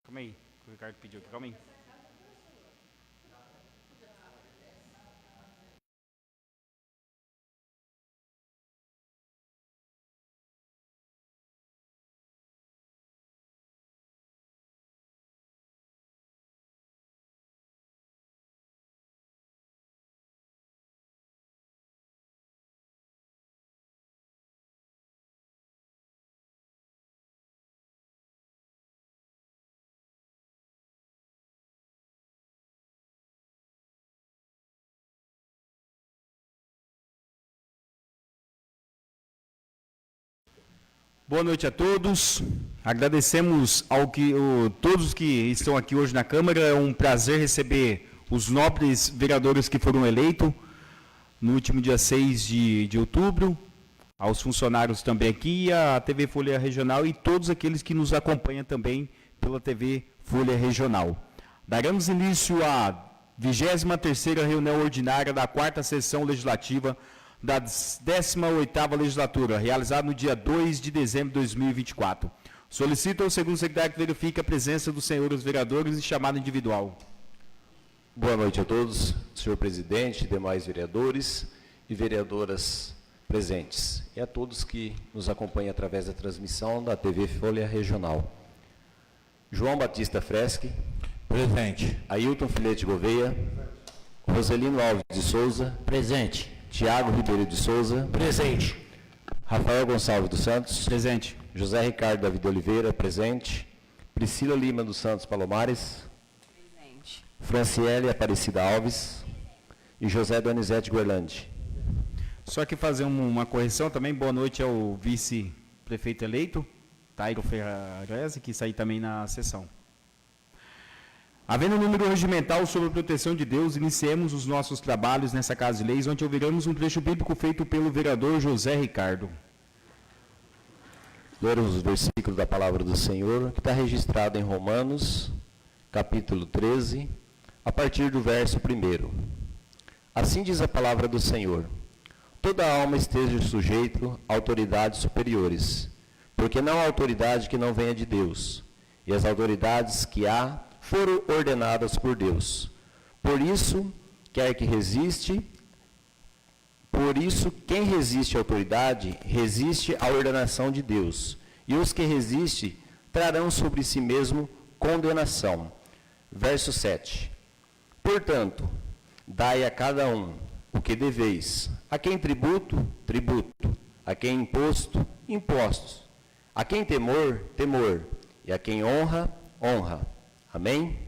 Calma aí, o Ricardo pediu aqui, calma aí. Boa noite a todos. Agradecemos todos que estão aqui hoje na Câmara. É um prazer receber os nobres vereadores que foram eleitos no último dia 6 de outubro, aos funcionários também aqui, a TV Folha Regional e todos aqueles que nos acompanham também pela TV Folha Regional. Daremos início à 23ª reunião ordinária da 4ª sessão legislativa da 18ª legislatura, realizada no dia 2 de dezembro de 2024. Solicito ao segundo secretário que verifique a presença dos senhores vereadores em chamada individual. Boa noite a todos, senhor presidente, demais vereadores e vereadoras presentes, e a todos que nos acompanham através da transmissão da TV Folha Regional. João Batista Freschi. Presente. Ailton Filete Gouveia. Roselino Alves de Souza. Presente. Tiago Ribeiro de Souza. Presente. Rafael Gonçalves dos Santos. Presente. José Ricardo David Oliveira. Presente. Priscila Lima dos Santos Palomares. Presente. Franciele Aparecida Alves. E José Donizete Guerlandi. Só que fazer uma correção também. Boa noite ao vice-prefeito eleito, Tairo Ferrarese, que está aí também na sessão. Havendo número regimental sobre a proteção de Deus, iniciemos os nossos trabalhos nessa Casa de Leis, onde ouviremos um trecho bíblico feito pelo vereador José Ricardo. Leremos os versículos da palavra do Senhor, que está registrado em Romanos, capítulo 13, a partir do verso 1. Assim diz a palavra do Senhor: toda alma esteja sujeito a autoridades superiores, porque não há autoridade que não venha de Deus, e as autoridades que há foram ordenadas por Deus. Por isso, quem resiste à autoridade, resiste à ordenação de Deus, e os que resistem trarão sobre si mesmo condenação. Verso 7. Portanto, dai a cada um o que deveis. A quem tributo, tributo. A quem imposto, impostos. A quem temor, temor. E a quem honra, honra. Amém?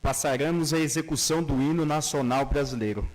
Passaremos a execução do hino nacional brasileiro.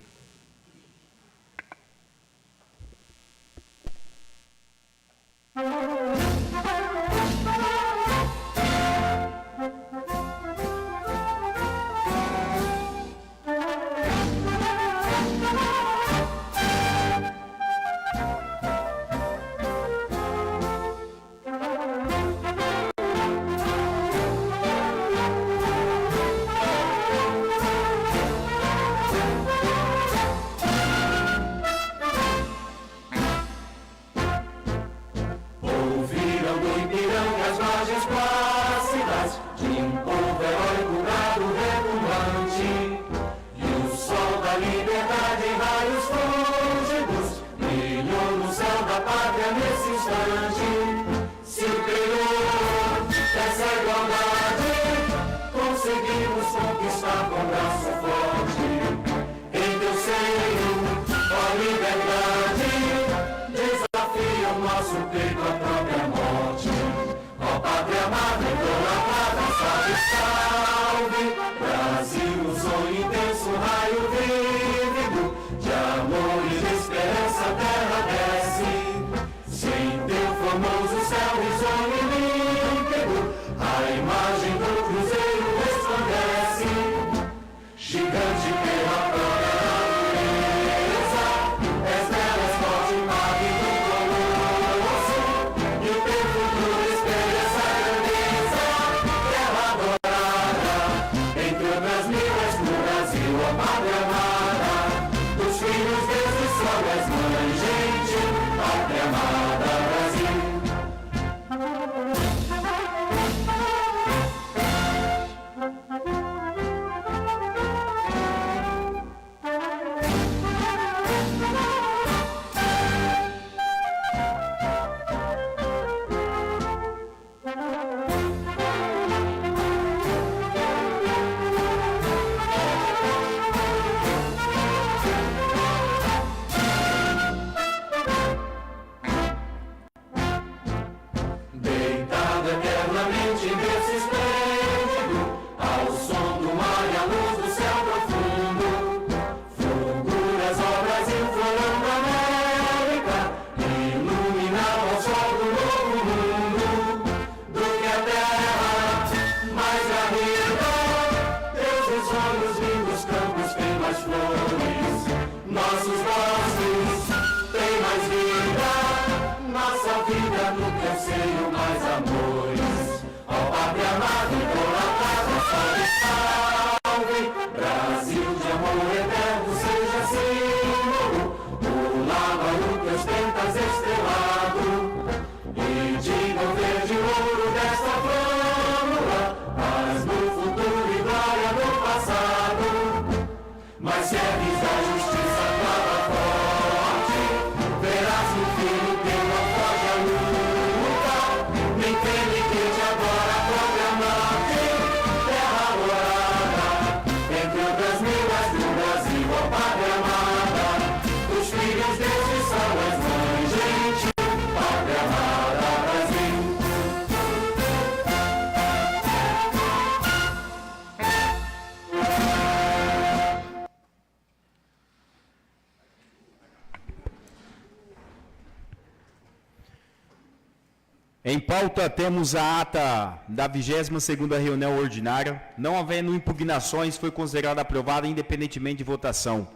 Em pauta, temos a ata da 22ª reunião ordinária. Não havendo impugnações, foi considerada aprovada independentemente de votação.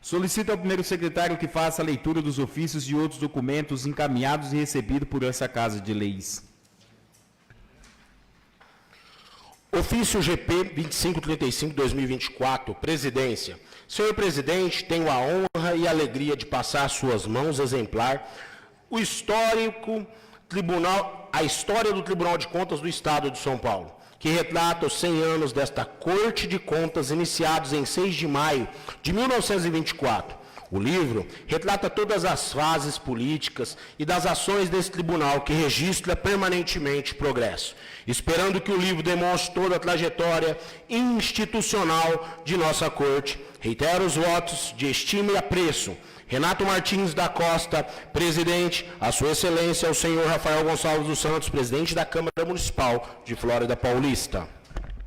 Solicito ao primeiro secretário que faça a leitura dos ofícios e outros documentos encaminhados e recebidos por essa Casa de Leis. Ofício GP 2535-2024, Presidência. Senhor Presidente, tenho a honra e a alegria de passar às suas mãos exemplar a história do Tribunal de Contas do Estado de São Paulo, que retrata os 100 anos desta Corte de Contas, iniciados em 6 de maio de 1924. O livro retrata todas as fases políticas e das ações desse tribunal, que registra permanentemente progresso, esperando que o livro demonstre toda a trajetória institucional de nossa Corte. Reitero os votos de estima e apreço. Renato Martins da Costa, presidente, a sua excelência, o senhor Rafael Gonçalves dos Santos, presidente da Câmara Municipal de Flórida Paulista.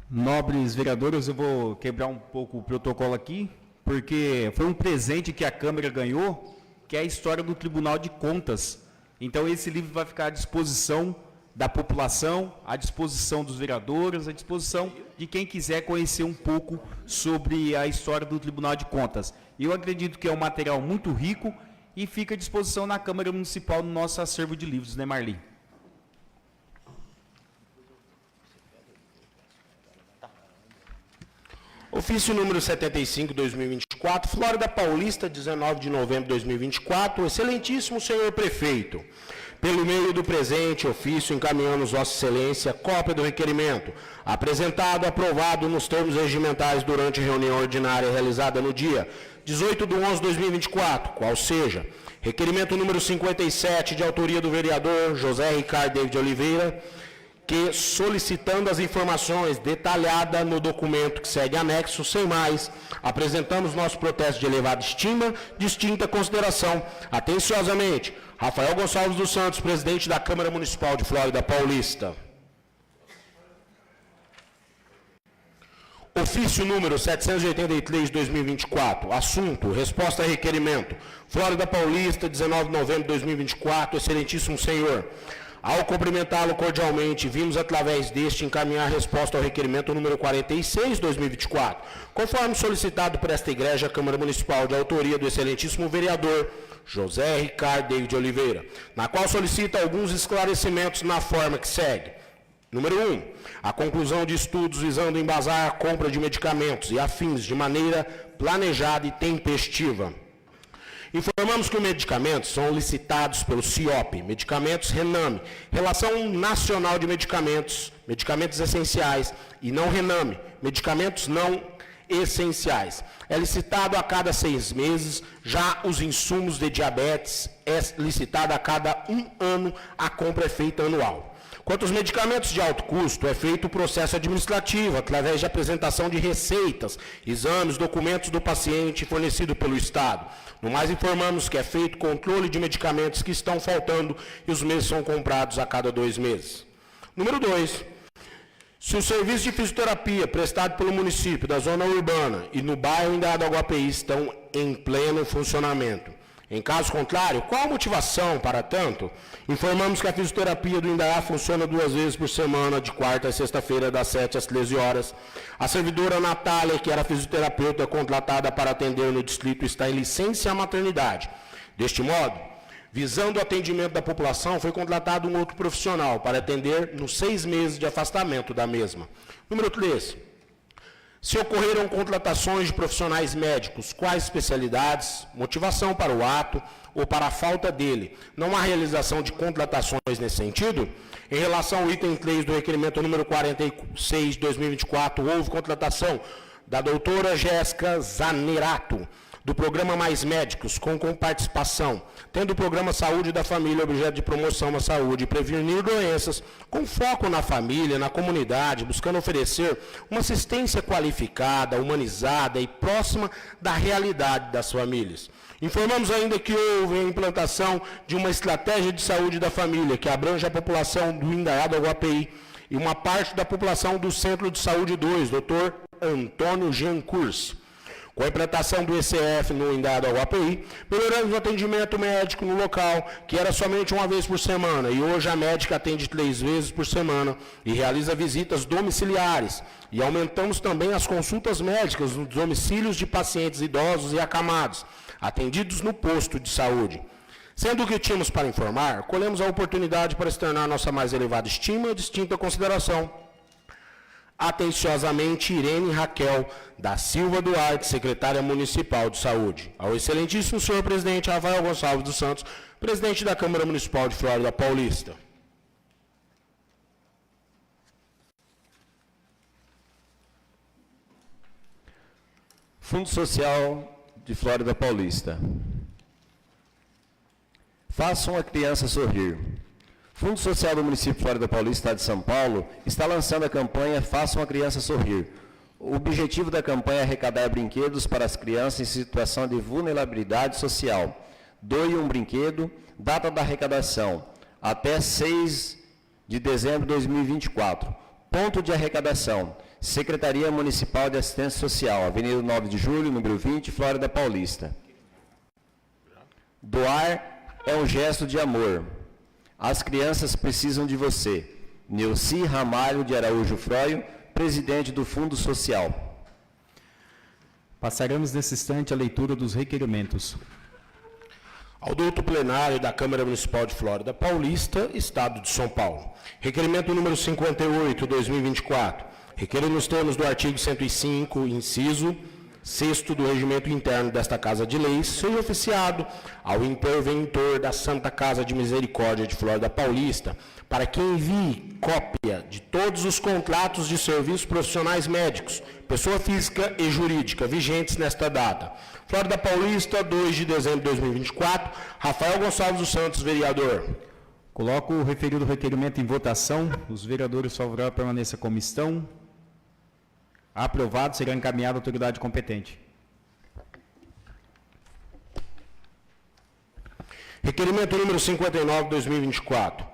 Nobres vereadores, eu vou quebrar um pouco o protocolo aqui, porque foi um presente que a Câmara ganhou, que é a história do Tribunal de Contas. Então, esse livro vai ficar à disposição da população, à disposição dos vereadores, à disposição de quem quiser conhecer um pouco sobre a história do Tribunal de Contas. Eu acredito que é um material muito rico e fica à disposição na Câmara Municipal, no nosso acervo de livros, né, Marli? Ofício número 75/2024, Flórida Paulista, 19 de novembro de 2024. Excelentíssimo senhor prefeito, pelo meio do presente ofício, encaminhamos Vossa Excelência cópia do requerimento, apresentado e aprovado nos termos regimentais durante a reunião ordinária realizada no dia 18 de 11 de 2024, qual seja, requerimento número 57, de autoria do vereador José Ricardo David de Oliveira, que, solicitando as informações detalhadas no documento que segue anexo, sem mais, apresentamos nosso protesto de elevada estima, distinta consideração. Atenciosamente, Rafael Gonçalves dos Santos, presidente da Câmara Municipal de Flórida Paulista. Ofício número 783 de 2024, assunto, resposta a requerimento, Flórida Paulista, 19 de novembro de 2024, excelentíssimo senhor. Ao cumprimentá-lo cordialmente, vimos através deste encaminhar a resposta ao requerimento número 46 de 2024, conforme solicitado por esta Igreja, Câmara Municipal, de autoria do excelentíssimo vereador José Ricardo David de Oliveira, na qual solicita alguns esclarecimentos na forma que segue. Número 1. A conclusão de estudos visando embasar a compra de medicamentos e afins de maneira planejada e tempestiva. Informamos que os medicamentos são licitados pelo CIOP, Medicamentos Rename, Relação Nacional de Medicamentos, Medicamentos Essenciais, e não Rename, Medicamentos Não Essenciais. É licitado a cada 6 meses, já os insumos de diabetes é licitado a cada 1 ano, a compra é feita anual. Quanto aos medicamentos de alto custo, é feito o processo administrativo, através de apresentação de receitas, exames, documentos do paciente fornecido pelo Estado. No mais, informamos que é feito controle de medicamentos que estão faltando e os mesmos são comprados a cada 2 meses. Número 2. Se o serviço de fisioterapia prestado pelo município da zona urbana e no bairro Indaiá do Aguapeí estão em pleno funcionamento. Em caso contrário, qual a motivação para tanto? Informamos que a fisioterapia do Indaiá funciona 2 vezes por semana, de quarta a sexta-feira, das 7 às 13 horas. A servidora Natália, que era fisioterapeuta contratada para atender no distrito, está em licença maternidade. Deste modo, visando o atendimento da população, foi contratado um outro profissional para atender nos 6 meses de afastamento da mesma. Número 3. Se ocorreram contratações de profissionais médicos, quais especialidades, motivação para o ato ou para a falta dele, não há realização de contratações nesse sentido? Em relação ao item 3 do requerimento número 46 de 2024, houve contratação da doutora Jéssica Zanerato, do programa Mais Médicos, com participação, tendo o programa Saúde da Família objeto de promoção à saúde e prevenir doenças, com foco na família, na comunidade, buscando oferecer uma assistência qualificada, humanizada e próxima da realidade das famílias. Informamos ainda que houve a implantação de uma estratégia de saúde da família, que abrange a população do Indaiá do Aguapeí e uma parte da população do Centro de Saúde 2, Dr. Antônio Jean Curse, Com a implantação do ECF no Indaial ao API, melhoramos o atendimento médico no local, que era somente uma vez por semana, e hoje a médica atende 3 vezes por semana e realiza visitas domiciliares. E aumentamos também as consultas médicas nos domicílios de pacientes idosos e acamados, atendidos no posto de saúde. Sendo o que tínhamos para informar, colhemos a oportunidade para externar nossa mais elevada estima e distinta consideração. Atenciosamente, Irene Raquel da Silva Duarte, secretária municipal de saúde. Ao excelentíssimo senhor presidente Rafael Gonçalves dos Santos, presidente da Câmara Municipal de Flórida Paulista. Fundo Social de Flórida Paulista. Faça uma criança sorrir. Fundo Social do município de Flórida Paulista, Estado de São Paulo, está lançando a campanha Faça uma Criança Sorrir. O objetivo da campanha é arrecadar brinquedos para as crianças em situação de vulnerabilidade social. Doe um brinquedo, data da arrecadação, até 6 de dezembro de 2024. Ponto de arrecadação, Secretaria Municipal de Assistência Social, Avenida 9 de Julho, número 20, Flórida Paulista. Doar é um gesto de amor. As crianças precisam de você. Neuci Ramalho de Araújo Froio, presidente do Fundo Social. Passaremos nesse instante a leitura dos requerimentos. Ao douto plenário da Câmara Municipal de Flórida Paulista, Estado de São Paulo. Requerimento número 58, 2024. Requerer nos termos do artigo 105, inciso 6º do Regimento Interno desta Casa de Leis, seja oficiado ao interventor da Santa Casa de Misericórdia de Flórida Paulista, para que envie cópia de todos os contratos de serviços profissionais médicos, pessoa física e jurídica, vigentes nesta data. Flórida Paulista, 2 de dezembro de 2024, Rafael Gonçalves dos Santos, vereador. Coloco o referido requerimento em votação. Os vereadores favoráveis permaneçam como estão. Aprovado, será encaminhado à autoridade competente. Requerimento número 59, 2024.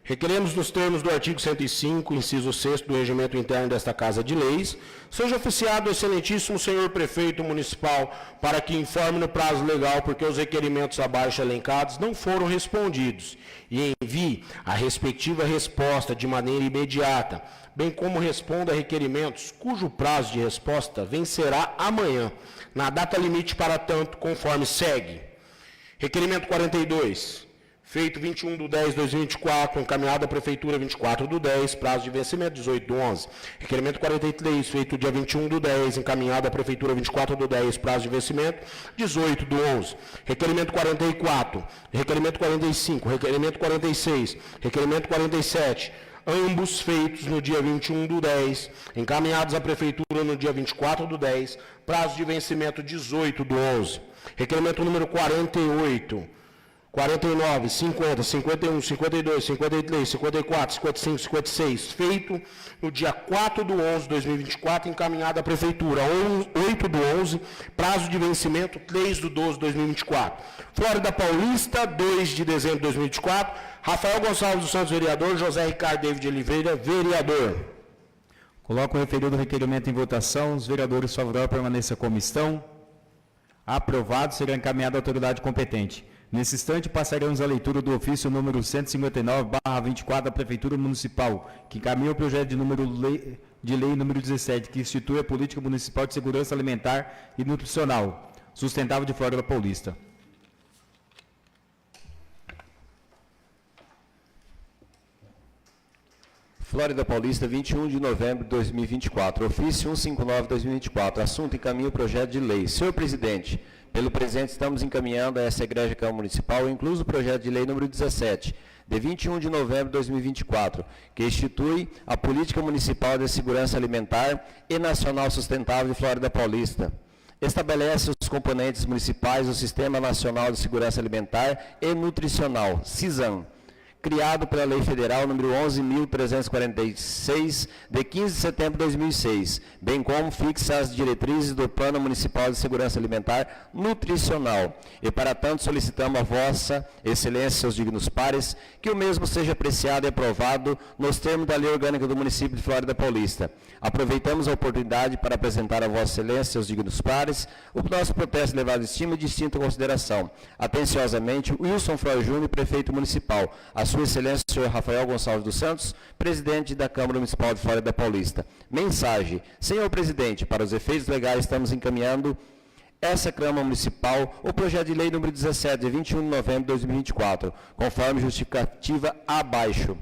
Requeremos nos termos do artigo 105, inciso 6º do Regimento Interno desta Casa de Leis, seja oficiado o excelentíssimo senhor prefeito municipal para que informe no prazo legal porque os requerimentos abaixo elencados não foram respondidos e envie a respectiva resposta de maneira imediata, bem como responda a requerimentos cujo prazo de resposta vencerá amanhã, na data limite para tanto, conforme segue. Requerimento 42. Feito 21/10/2024, encaminhado à Prefeitura 24/10, prazo de vencimento 18/11. Requerimento 43, feito dia 21/10, encaminhado à Prefeitura 24/10, prazo de vencimento 18/11. Requerimento 44, requerimento 45, requerimento 46, requerimento 47, ambos feitos no dia 21/10, encaminhados à Prefeitura no dia 24/10, prazo de vencimento 18/11. Requerimento número 48, 49, 50, 51, 52, 53, 54, 55, 56, feito no dia 4/11/2024, encaminhado à Prefeitura, 8/11, prazo de vencimento 3/12/2024. Flórida Paulista, 2 de dezembro de 2024, Rafael Gonçalves dos Santos, vereador, José Ricardo David Oliveira, vereador. Coloco o referido requerimento em votação. Os vereadores favoráveis permaneçam como estão. Aprovado, será encaminhado à autoridade competente. Nesse instante, passaremos a leitura do ofício número 159/24 da Prefeitura Municipal, que encaminha o projeto de lei número 17, que institui a Política Municipal de Segurança Alimentar e Nutricional Sustentável de Flórida Paulista. Flórida Paulista, 21 de novembro de 2024. Ofício 159/2024. Assunto: encaminha o projeto de lei. Senhor presidente, pelo presente estamos encaminhando a essa egrégia Câmara Municipal, incluso o projeto de lei número 17, de 21 de novembro de 2024, que institui a Política Municipal de Segurança Alimentar e Nacional Sustentável de Flórida Paulista. Estabelece os componentes municipais do Sistema Nacional de Segurança Alimentar e Nutricional, SISAM, criado pela Lei Federal número 11.346, de 15 de setembro de 2006, bem como fixa as diretrizes do Plano Municipal de Segurança Alimentar Nutricional. E, para tanto, solicitamos a Vossa Excelência e seus dignos pares que o mesmo seja apreciado e aprovado nos termos da Lei Orgânica do Município de Flórida Paulista. Aproveitamos a oportunidade para apresentar a Vossa Excelência e seus dignos pares o nosso protesto levado em estima e distinta consideração. Atenciosamente, Wilson Froy Júnior, Prefeito Municipal. A Sua Excelência, o Senhor Rafael Gonçalves dos Santos, Presidente da Câmara Municipal de Flórida Paulista. Mensagem. Senhor Presidente, para os efeitos legais, estamos encaminhando essa Câmara Municipal o projeto de lei número 17, de 21 de novembro de 2024, conforme justificativa abaixo.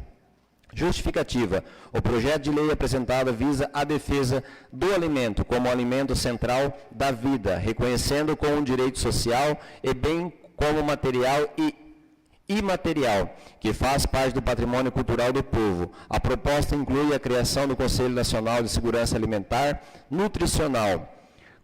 Justificativa. O projeto de lei apresentado visa a defesa do alimento como alimento central da vida, reconhecendo como um direito social e bem como material e imaterial, que faz parte do patrimônio cultural do povo. A proposta inclui a criação do Conselho Nacional de Segurança Alimentar Nutricional,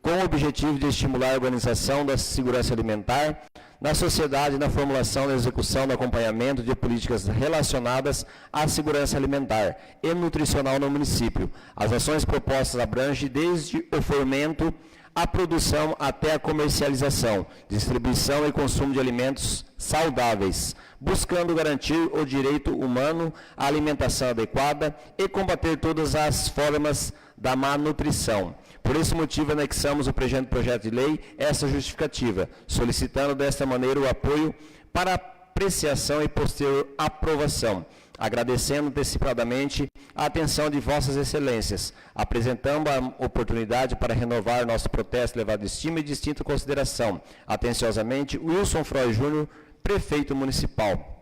com o objetivo de estimular a organização da segurança alimentar na sociedade na formulação e execução do acompanhamento de políticas relacionadas à segurança alimentar e nutricional no município. As ações propostas abrangem desde o fomento, a produção até a comercialização, distribuição e consumo de alimentos saudáveis, buscando garantir o direito humano à alimentação adequada e combater todas as formas da má nutrição. Por esse motivo, anexamos o presente projeto de lei essa justificativa, solicitando desta maneira o apoio para apreciação e posterior aprovação, agradecendo antecipadamente a atenção de Vossas Excelências, apresentando a oportunidade para renovar nosso protesto levado em estima e distinta consideração. Atenciosamente, Wilson Froy Júnior, Prefeito Municipal.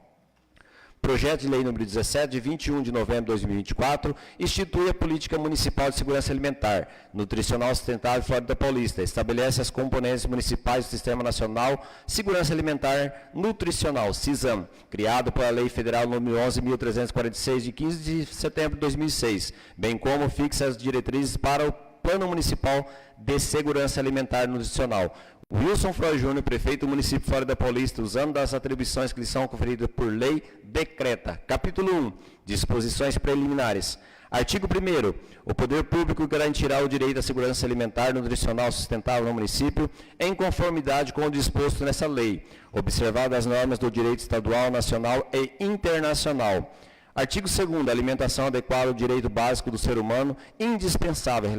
Projeto de lei número 17, de 21 de novembro de 2024, institui a Política Municipal de Segurança Alimentar, Nutricional Sustentável Flórida Paulista, estabelece as componentes municipais do Sistema Nacional Segurança Alimentar Nutricional, SISAM, criado pela Lei Federal número 11.346, de 15 de setembro de 2006, bem como fixa as diretrizes para o Plano Municipal de Segurança Alimentar Nutricional. Wilson Froy Júnior, Prefeito do Município de Flórida Paulista, usando das atribuições que lhe são conferidas por lei, decreta. Capítulo 1. Disposições preliminares. Artigo 1º. O poder público garantirá o direito à segurança alimentar e nutricional sustentável no município, em conformidade com o disposto nessa lei, observadas as normas do direito estadual, nacional e internacional. Artigo 2º. Alimentação adequada ao direito básico do ser humano, indispensável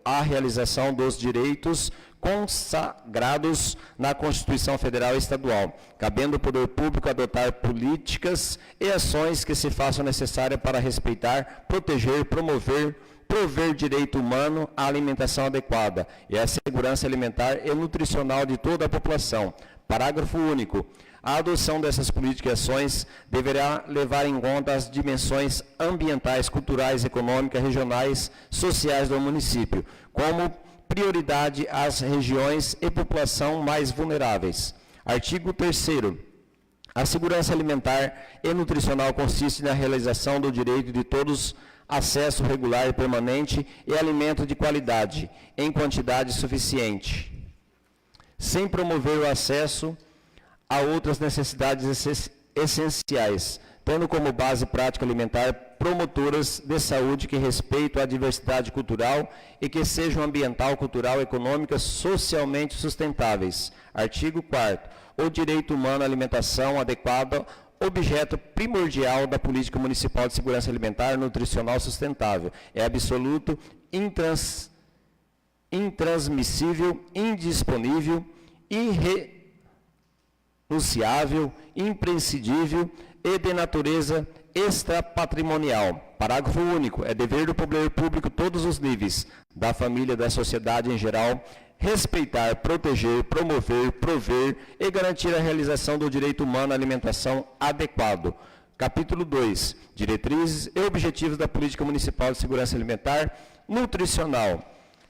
à realização dos direitos consagrados na Constituição Federal e Estadual, cabendo ao poder público adotar políticas e ações que se façam necessárias para respeitar, proteger, promover, prover direito humano à alimentação adequada e à segurança alimentar e nutricional de toda a população. Parágrafo único. A adoção dessas políticas e ações deverá levar em conta as dimensões ambientais, culturais, econômicas, regionais, sociais do município, como prioridade às regiões e população mais vulneráveis. Artigo 3º. A segurança alimentar e nutricional consiste na realização do direito de todos acesso regular e permanente e alimento de qualidade, em quantidade suficiente, sem promover o acesso a outras necessidades essenciais, tendo como base prática alimentar promotoras de saúde que respeitem a diversidade cultural e que sejam ambiental, cultural, econômica, socialmente sustentáveis. Artigo 4º. O direito humano à alimentação adequada, objeto primordial da Política Municipal de Segurança Alimentar e Nutricional Sustentável, é absoluto, intransmissível, indisponível, irrenunciável, imprescindível e de natureza extrapatrimonial. Parágrafo único. É dever do poder público todos os níveis, da família e da sociedade em geral, respeitar, proteger, promover, prover e garantir a realização do direito humano à alimentação adequado. Capítulo 2. Diretrizes e objetivos da Política Municipal de Segurança Alimentar Nutricional.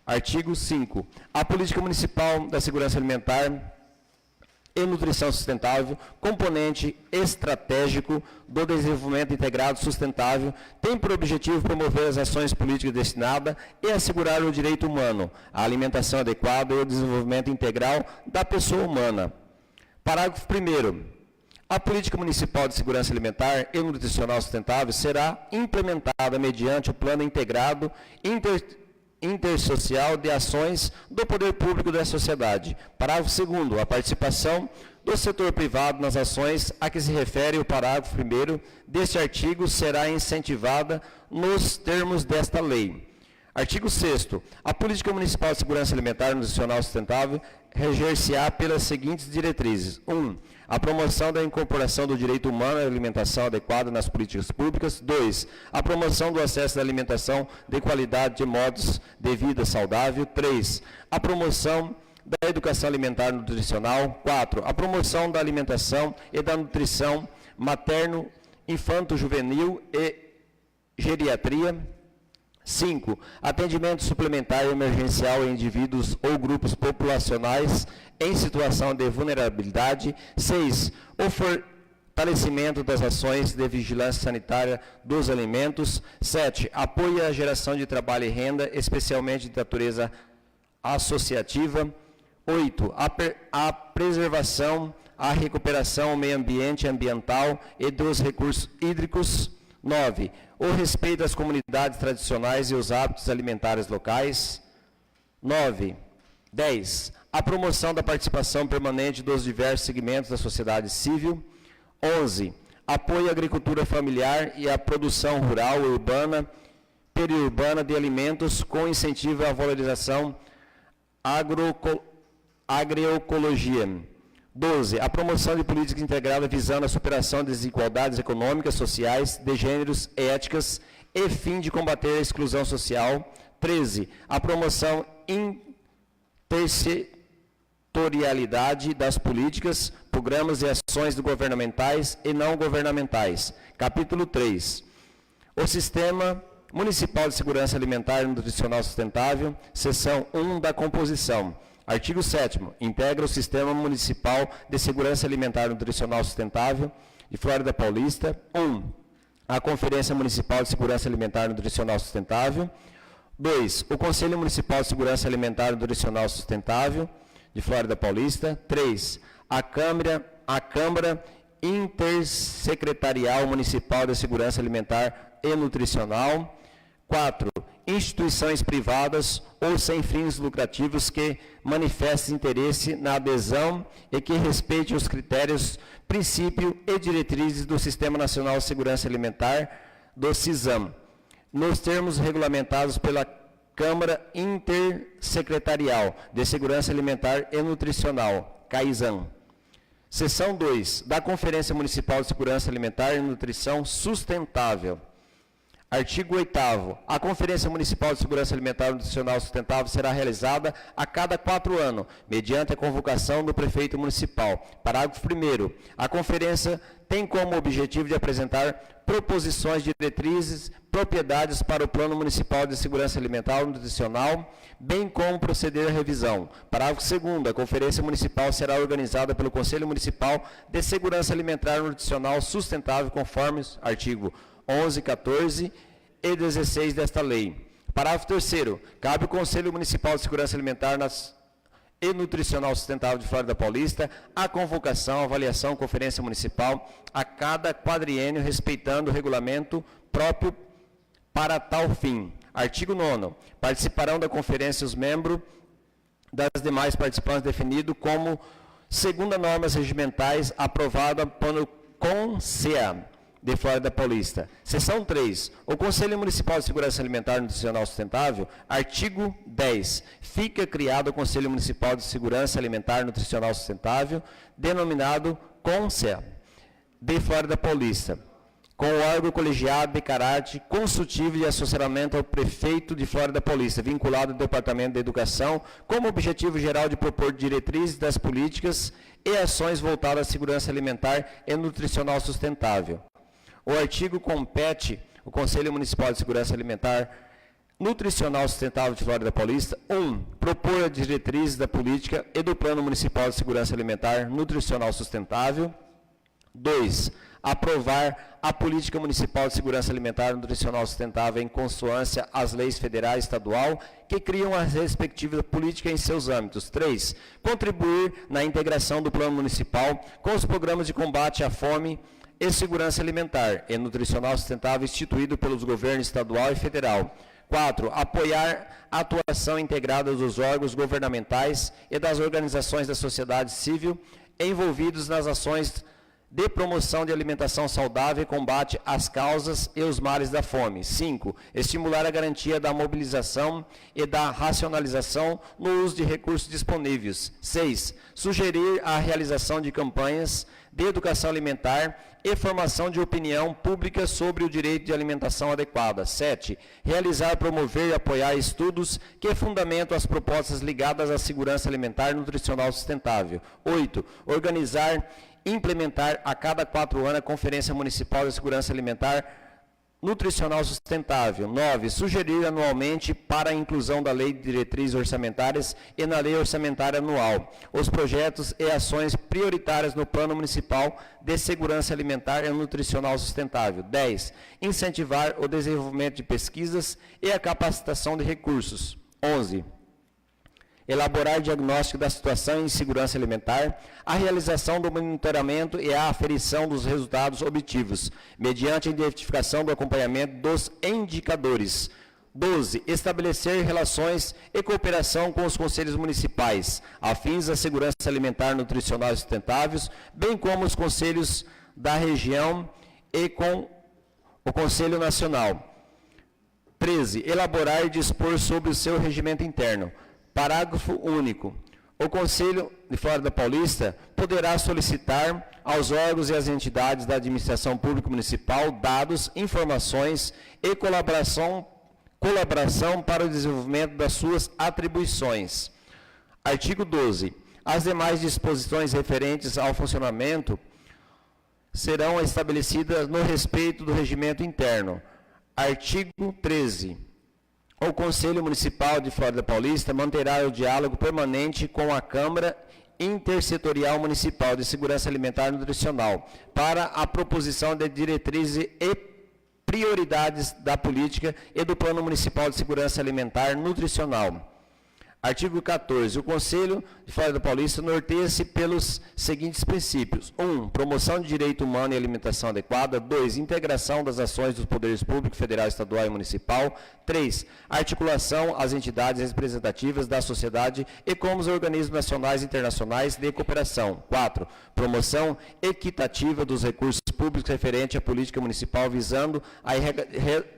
Artigo 5. A Política Municipal da Segurança Alimentar e nutrição sustentável, componente estratégico do desenvolvimento integrado sustentável, tem por objetivo promover as ações políticas destinadas e assegurar o direito humano, a alimentação adequada e o desenvolvimento integral da pessoa humana. Parágrafo 1º. A política municipal de segurança alimentar e nutricional sustentável será implementada mediante o plano integrado intersocial de ações do poder público da sociedade. Parágrafo 2º. A participação do setor privado nas ações a que se refere o parágrafo 1º deste artigo será incentivada nos termos desta lei. Artigo 6º. A política municipal de segurança alimentar e nutricional sustentável reger-se-á pelas seguintes diretrizes. 1. A promoção da incorporação do direito humano à alimentação adequada nas políticas públicas. 2. A promoção do acesso à alimentação de qualidade de modos de vida saudável. 3. A promoção da educação alimentar e nutricional. 4. A promoção da alimentação e da nutrição materno, infanto-juvenil e geriatria. 5. Atendimento suplementar e emergencial em indivíduos ou grupos populacionais em situação de vulnerabilidade. 6. O fortalecimento das ações de vigilância sanitária dos alimentos. 7. Apoio à geração de trabalho e renda, especialmente de natureza associativa. 8. A preservação, a recuperação ao meio ambiente ambiental e dos recursos hídricos. 9. O respeito às comunidades tradicionais e os hábitos alimentares locais. 10. A promoção da participação permanente dos diversos segmentos da sociedade civil. 11. Apoio à agricultura familiar e à produção rural, urbana, periurbana de alimentos com incentivo à valorização agroecologia. 12. A promoção de políticas integradas visando a superação das desigualdades econômicas, sociais, de gêneros, éticas e fim de combater a exclusão social. 13. A promoção intersetorialidade das políticas, programas e ações governamentais e não governamentais. Capítulo 3. O Sistema Municipal de Segurança Alimentar e Nutricional Sustentável, seção 1 da composição. Artigo 7º. Integra o Sistema Municipal de Segurança Alimentar e Nutricional Sustentável de Flórida Paulista. 1. A Conferência Municipal de Segurança Alimentar e Nutricional Sustentável. 2. O Conselho Municipal de Segurança Alimentar e Nutricional Sustentável de Flórida Paulista. 3. A Câmara Intersecretarial Municipal de Segurança Alimentar e Nutricional. 4. Instituições privadas ou sem fins lucrativos que manifestem interesse na adesão e que respeitem os critérios, princípios e diretrizes do Sistema Nacional de Segurança Alimentar, do SISAM, nos termos regulamentados pela Câmara Intersecretarial de Segurança Alimentar e Nutricional, CAISAN. Seção 2, da Conferência Municipal de Segurança Alimentar e Nutrição Sustentável. Artigo 8º. A Conferência Municipal de Segurança Alimentar e Nutricional Sustentável será realizada a cada 4 anos, mediante a convocação do prefeito municipal. Parágrafo 1º. A conferência tem como objetivo de apresentar proposições, diretrizes, propriedades para o Plano Municipal de Segurança Alimentar e Nutricional, bem como proceder à revisão. Parágrafo 2º. A Conferência Municipal será organizada pelo Conselho Municipal de Segurança Alimentar e Nutricional Sustentável, conforme artigo 11, 14 e 16 desta lei. Parágrafo 3º. Cabe ao Conselho Municipal de Segurança Alimentar e Nutricional Sustentável de Flórida Paulista a convocação, avaliação, conferência municipal a cada quadriênio, respeitando o regulamento próprio para tal fim. Artigo 9º. Participarão da conferência os membros das demais participantes definidos como segundo normas regimentais aprovadas pelo CONSEA de Flórida Paulista. Seção 3. O Conselho Municipal de Segurança Alimentar e Nutricional Sustentável, artigo 10. Fica criado o Conselho Municipal de Segurança Alimentar e Nutricional Sustentável, denominado CONSEA, de Flórida Paulista, com o órgão colegiado de caráter consultivo e assessoramento ao prefeito de Flórida Paulista, vinculado ao Departamento de Educação, como objetivo geral de propor diretrizes das políticas e ações voltadas à segurança alimentar e nutricional sustentável. O artigo compete o Conselho Municipal de Segurança Alimentar Nutricional Sustentável de Flórida Paulista. 1. Propor as diretrizes da política e do Plano Municipal de Segurança Alimentar Nutricional Sustentável. 2. Aprovar a Política Municipal de Segurança Alimentar e Nutricional Sustentável em consonância às leis federal e estadual que criam a respectiva política em seus âmbitos. 3. Contribuir na integração do Plano Municipal com os programas de combate à fome e segurança alimentar e nutricional sustentável instituído pelos governos estadual e federal. 4. Apoiar a atuação integrada dos órgãos governamentais e das organizações da sociedade civil envolvidos nas ações de promoção de alimentação saudável e combate às causas e os males da fome. 5. Estimular a garantia da mobilização e da racionalização no uso de recursos disponíveis. 6. Sugerir a realização de campanhas de educação alimentar e formação de opinião pública sobre o direito de alimentação adequada. 7. Realizar, promover e apoiar estudos que fundamentam as propostas ligadas à segurança alimentar e nutricional sustentável. 8. Organizar implementar a cada 4 anos a Conferência Municipal de Segurança Alimentar Nutricional Sustentável. 9. Sugerir anualmente para a inclusão da Lei de Diretrizes Orçamentárias e na Lei Orçamentária Anual os projetos e ações prioritárias no Plano Municipal de Segurança Alimentar e Nutricional Sustentável. 10. Incentivar o desenvolvimento de pesquisas e a capacitação de recursos. 11. Elaborar diagnóstico da situação em segurança alimentar, a realização do monitoramento e a aferição dos resultados obtidos, mediante a identificação do acompanhamento dos indicadores. 12. Estabelecer relações e cooperação com os conselhos municipais, afins à segurança alimentar, nutricional e sustentáveis, bem como os conselhos da região e com o Conselho Nacional. 13. Elaborar e dispor sobre o seu regimento interno. Parágrafo único. O Conselho de Flórida Paulista poderá solicitar aos órgãos e às entidades da administração pública municipal dados, informações e colaboração para o desenvolvimento das suas atribuições. Artigo 12. As demais disposições referentes ao funcionamento serão estabelecidas no respeito do regimento interno. Artigo 13. O Conselho Municipal de Flórida Paulista manterá o diálogo permanente com a Câmara Intersetorial Municipal de Segurança Alimentar e Nutricional para a proposição de diretrizes e prioridades da política e do Plano Municipal de Segurança Alimentar e Nutricional. Artigo 14. O Conselho de Flórida Paulista norteia-se pelos seguintes princípios. 1. Promoção de direito humano e alimentação adequada. 2. Integração das ações dos poderes públicos, federal, estadual e municipal. 3. Articulação às entidades representativas da sociedade e com os organismos nacionais e internacionais de cooperação. 4. Promoção equitativa dos recursos públicos referente à política municipal visando a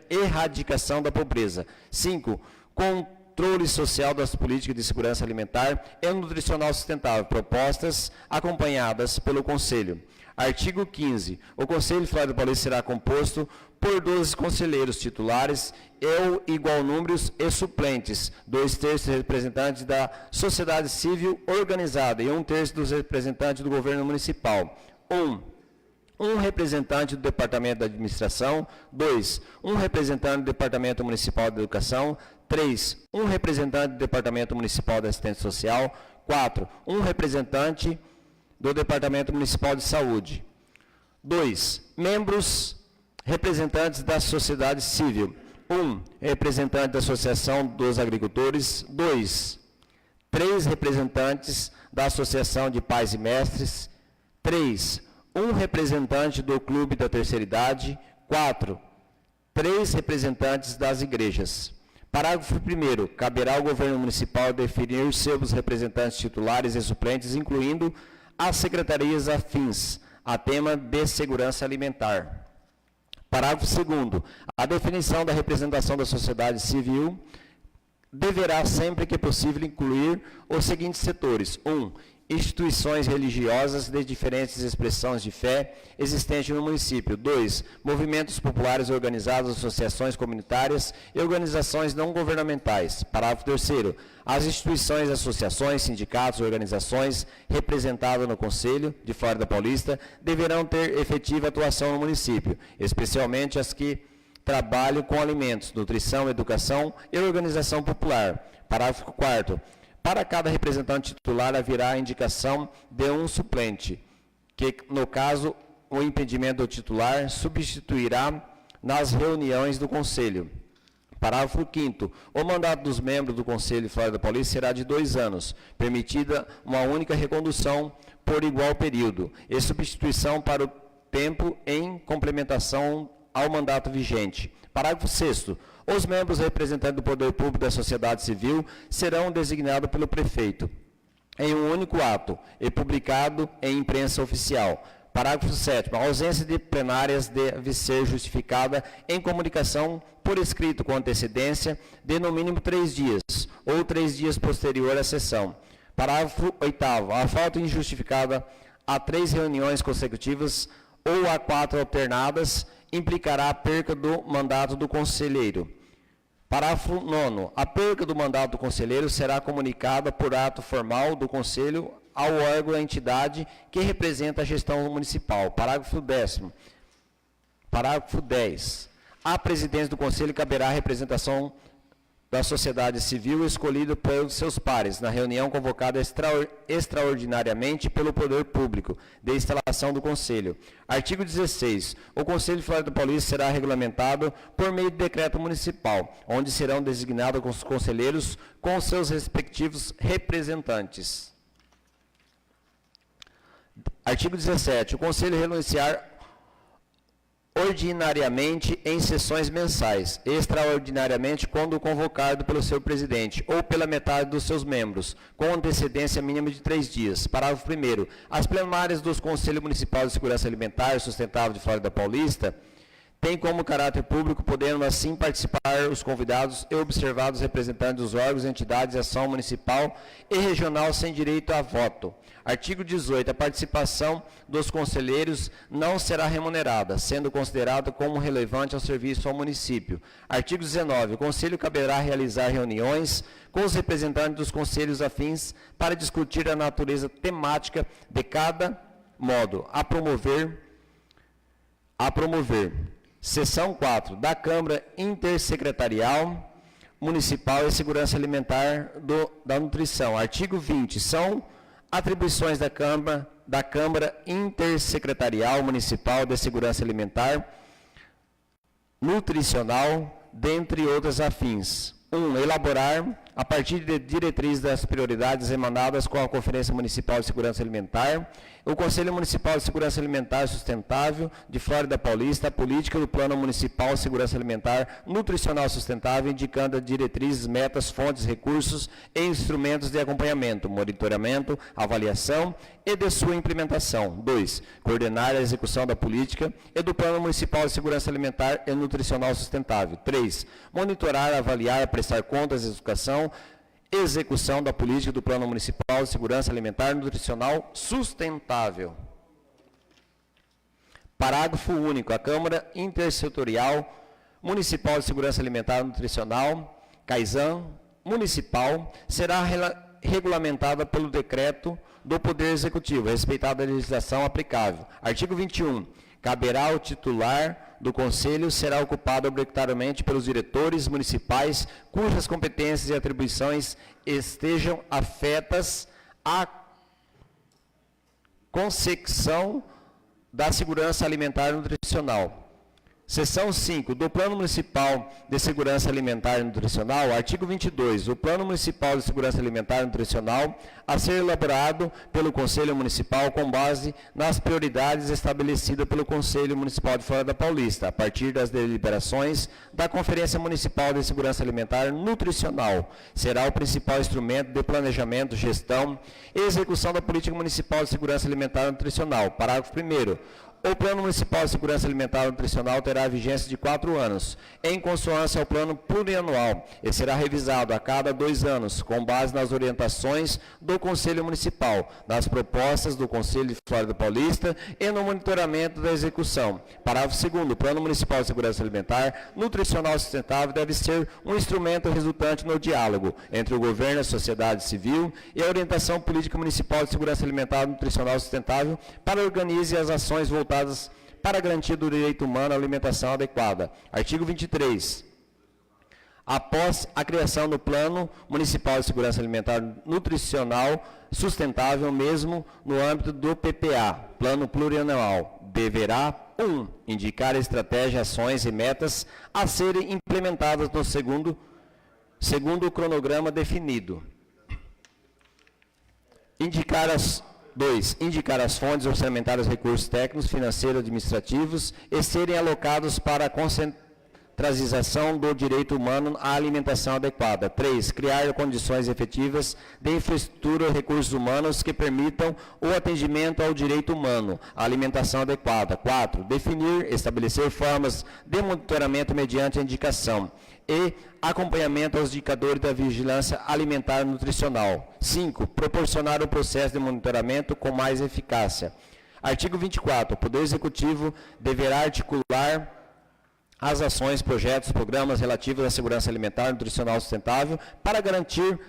erradicação da pobreza. 5. Controle social das políticas de segurança alimentar e nutricional sustentável, propostas acompanhadas pelo Conselho. Artigo 15. O Conselho de Flórida Paulista será composto por 12 conselheiros titulares ou igual números e suplentes, 2/3 representantes da sociedade civil organizada e 1/3 dos representantes do governo municipal. 1 representante do Departamento da Administração. 2. Um representante do Departamento Municipal de Educação. 3. Um representante do Departamento Municipal de Assistência Social. 4. Um representante do Departamento Municipal de Saúde. 2. Membros representantes da sociedade civil. 1. Representante da Associação dos Agricultores. 2. 3 representantes da Associação de Pais e Mestres. 3. Um representante do Clube da Terceira Idade. 4. 3 representantes das igrejas. Parágrafo 1º. Caberá ao governo municipal definir seus representantes titulares e suplentes, incluindo as secretarias afins a tema de segurança alimentar. Parágrafo 2º. A definição da representação da sociedade civil deverá, sempre que possível, incluir os seguintes setores. 1. Instituições religiosas de diferentes expressões de fé existentes no município. 2. Movimentos populares organizados, associações comunitárias e organizações não governamentais. Parágrafo 3º. As instituições, associações, sindicatos, organizações representadas no Conselho de Flórida Paulista deverão ter efetiva atuação no município, especialmente as que trabalham com alimentos, nutrição, educação e organização popular. Parágrafo 4º. Para cada representante titular haverá a indicação de um suplente, que, no caso, o impedimento do titular, substituirá nas reuniões do Conselho. Parágrafo 5º. O mandato dos membros do Conselho de Flórida Paulista será de 2 anos, permitida uma única recondução por igual período, e substituição para o tempo em complementação ao mandato vigente. Parágrafo 6º. Os membros representantes do Poder Público da sociedade civil serão designados pelo prefeito em um único ato e publicado em imprensa oficial. Parágrafo 7º. A ausência de plenárias deve ser justificada em comunicação por escrito com antecedência de no mínimo 3 dias ou 3 dias posterior à sessão. Parágrafo 8º. A falta injustificada a 3 reuniões consecutivas ou a 4 alternadas implicará a perca do mandato do conselheiro. Parágrafo 9º. A perca do mandato do conselheiro será comunicada por ato formal do conselho ao órgão da entidade que representa a gestão municipal. Parágrafo 10º. Parágrafo 10. À presidência do conselho caberá a representação da sociedade civil escolhida pelos seus pares, na reunião convocada extraordinariamente pelo Poder Público, de instalação do Conselho. Artigo 16. O Conselho de Flórida Paulista será regulamentado por meio de decreto municipal, onde serão designados os conselheiros com seus respectivos representantes. Artigo 17. O Conselho renunciar ordinariamente em sessões mensais, extraordinariamente quando convocado pelo seu presidente ou pela metade dos seus membros, com antecedência mínima de 3 dias. Parágrafo 1º. As plenárias dos Conselhos Municipais de Segurança Alimentar e Sustentável de Flórida Paulista têm como caráter público, podendo assim participar os convidados e observados representantes dos órgãos, entidades de ação municipal e regional sem direito a voto. Artigo 18. A participação dos conselheiros não será remunerada, sendo considerada como relevante ao serviço ao município. Artigo 19. O Conselho caberá realizar reuniões com os representantes dos conselhos afins para discutir a natureza temática de cada modo a promover. Seção 4. Da Câmara Intersecretarial Municipal e Segurança Alimentar da Nutrição. Artigo 20. São atribuições da Câmara Intersecretarial Municipal de Segurança Alimentar, Nutricional, dentre outras afins. 1. Elaborar, a partir de diretrizes das prioridades emanadas com a Conferência Municipal de Segurança Alimentar, o Conselho Municipal de Segurança Alimentar Sustentável de Flórida Paulista, a política do Plano Municipal de Segurança Alimentar Nutricional Sustentável, indicando diretrizes, metas, fontes, recursos e instrumentos de acompanhamento, monitoramento, avaliação e de sua implementação. 2. Coordenar a execução da política e do Plano Municipal de Segurança Alimentar e Nutricional Sustentável. 3. Monitorar, avaliar, prestar contas da execução da política do Plano Municipal de Segurança Alimentar e Nutricional Sustentável. Parágrafo único. A Câmara Intersetorial Municipal de Segurança Alimentar e Nutricional, CAISAN, municipal, será regulamentada pelo decreto do Poder Executivo, respeitada a legislação aplicável. Artigo 21. Caberá ao titular do Conselho será ocupado obrigatoriamente pelos diretores municipais cujas competências e atribuições estejam afetas à consecução da segurança alimentar e nutricional. Seção 5. Do Plano Municipal de Segurança Alimentar e Nutricional, artigo 22. O Plano Municipal de Segurança Alimentar e Nutricional a ser elaborado pelo Conselho Municipal com base nas prioridades estabelecidas pelo Conselho Municipal de Flórida Paulista, a partir das deliberações da Conferência Municipal de Segurança Alimentar e Nutricional. Será o principal instrumento de planejamento, gestão e execução da Política Municipal de Segurança Alimentar e Nutricional. Parágrafo 1º. O Plano Municipal de Segurança Alimentar e Nutricional terá vigência de 4 anos, em consonância ao plano plurianual, e será revisado a cada 2 anos, com base nas orientações do Conselho Municipal, nas propostas do Conselho de Flórida Paulista e no monitoramento da execução. Parágrafo 2º. O Plano Municipal de Segurança Alimentar Nutricional Sustentável deve ser um instrumento resultante no diálogo entre o governo, a sociedade civil e a orientação política municipal de segurança alimentar e nutricional sustentável para organizar as ações voltadas para a garantia do direito humano à alimentação adequada. Artigo 23. Após a criação do Plano Municipal de Segurança Alimentar e Nutricional Sustentável, mesmo no âmbito do PPA, Plano Plurianual, deverá 1. Indicar estratégia, ações e metas a serem implementadas no segundo o cronograma definido. Indicar as fontes orçamentárias, recursos técnicos, financeiros, administrativos e serem alocados para a concentração do direito humano à alimentação adequada. 3. Criar condições efetivas de infraestrutura e recursos humanos que permitam o atendimento ao direito humano, à alimentação adequada. 4. Definir, estabelecer formas de monitoramento mediante a indicação e acompanhamento aos indicadores da vigilância alimentar e nutricional. 5. Proporcionar o processo de monitoramento com mais eficácia. Artigo 24. O Poder Executivo deverá articular as ações, projetos, programas relativos à segurança alimentar e nutricional sustentável para garantir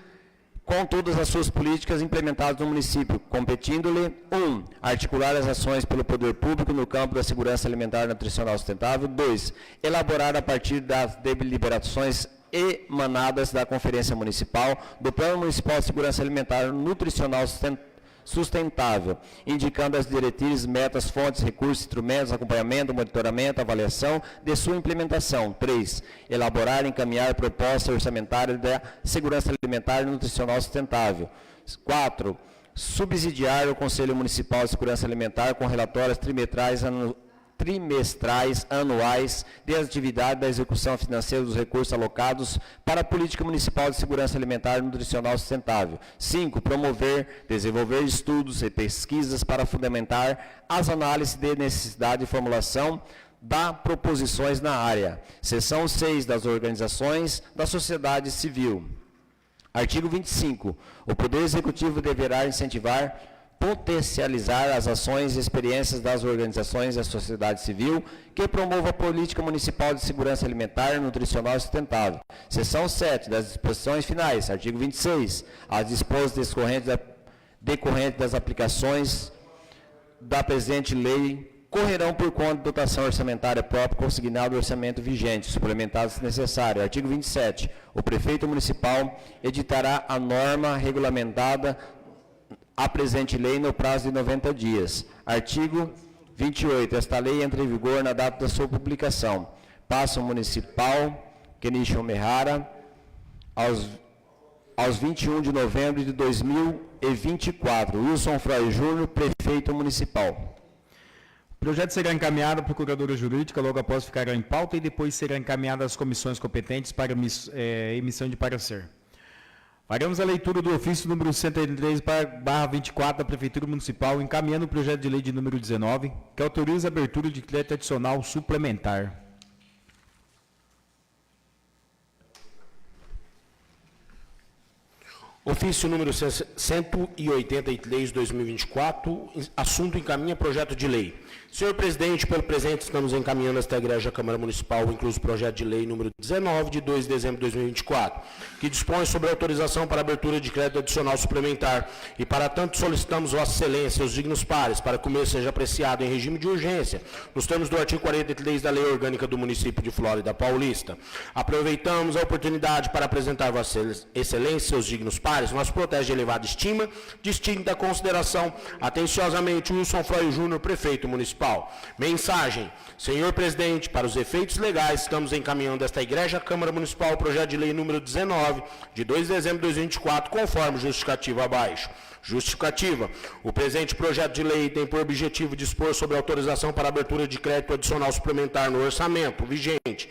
com todas as suas políticas implementadas no município, competindo-lhe 1. Articular as ações pelo poder público no campo da segurança alimentar e nutricional sustentável. 2. Elaborar a partir das deliberações emanadas da Conferência Municipal do Plano Municipal de Segurança Alimentar e Nutricional Sustentável, indicando as diretrizes, metas, fontes, recursos, instrumentos, acompanhamento, monitoramento, avaliação de sua implementação. 3. Elaborar e encaminhar proposta orçamentária da segurança alimentar e nutricional sustentável. 4. Subsidiar o Conselho Municipal de Segurança Alimentar com relatórios trimestrais anuais de atividade da execução financeira dos recursos alocados para a Política Municipal de Segurança Alimentar e Nutricional Sustentável. 5. Promover, desenvolver estudos e pesquisas para fundamentar as análises de necessidade e formulação das proposições na área. Seção 6 das organizações da sociedade civil. Artigo 25. O Poder Executivo deverá incentivar, potencializar as ações e experiências das organizações da sociedade civil que promovam a política municipal de segurança alimentar e nutricional sustentável. Seção 7 das disposições finais, artigo 26. As disposições decorrentes das aplicações da presente lei correrão por conta de dotação orçamentária própria consignada do orçamento vigente, suplementado se necessário. Artigo 27. O prefeito municipal editará a norma regulamentada a presente lei no prazo de 90 dias. Artigo 28. Esta lei entra em vigor na data da sua publicação. Passo Municipal, Kenichon Mehara, aos 21 de novembro de 2024. Wilson Freire Júnior, Prefeito Municipal. O projeto será encaminhado à Procuradora Jurídica, logo após ficará em pauta e depois será encaminhado às comissões competentes para emissão de parecer. Faremos a leitura do ofício número 183/24 da Prefeitura Municipal, encaminhando o projeto de lei de número 19, que autoriza a abertura de crédito adicional suplementar. Ofício número 183/2024, assunto encaminha projeto de lei. Senhor presidente, pelo presente estamos encaminhando esta Igreja Câmara Municipal, incluso o projeto de lei número 19, de 2 de dezembro de 2024, que dispõe sobre autorização para abertura de crédito adicional suplementar, e para tanto solicitamos Vossa Excelência, os dignos pares, para que o mesmo seja apreciado em regime de urgência, nos termos do artigo 43 da Lei Orgânica do Município de Flórida Paulista. Aproveitamos a oportunidade para apresentar Vossa Excelência, seus dignos pares, nosso protege de elevada estima, distinta consideração, atenciosamente, Wilson Freire Júnior, Prefeito Municipal. Mensagem. Senhor presidente, para os efeitos legais, estamos encaminhando esta Igreja Câmara Municipal o projeto de lei número 19, de 2 de dezembro de 2024, conforme justificativa abaixo. Justificativa. O presente projeto de lei tem por objetivo dispor sobre autorização para abertura de crédito adicional suplementar no orçamento vigente,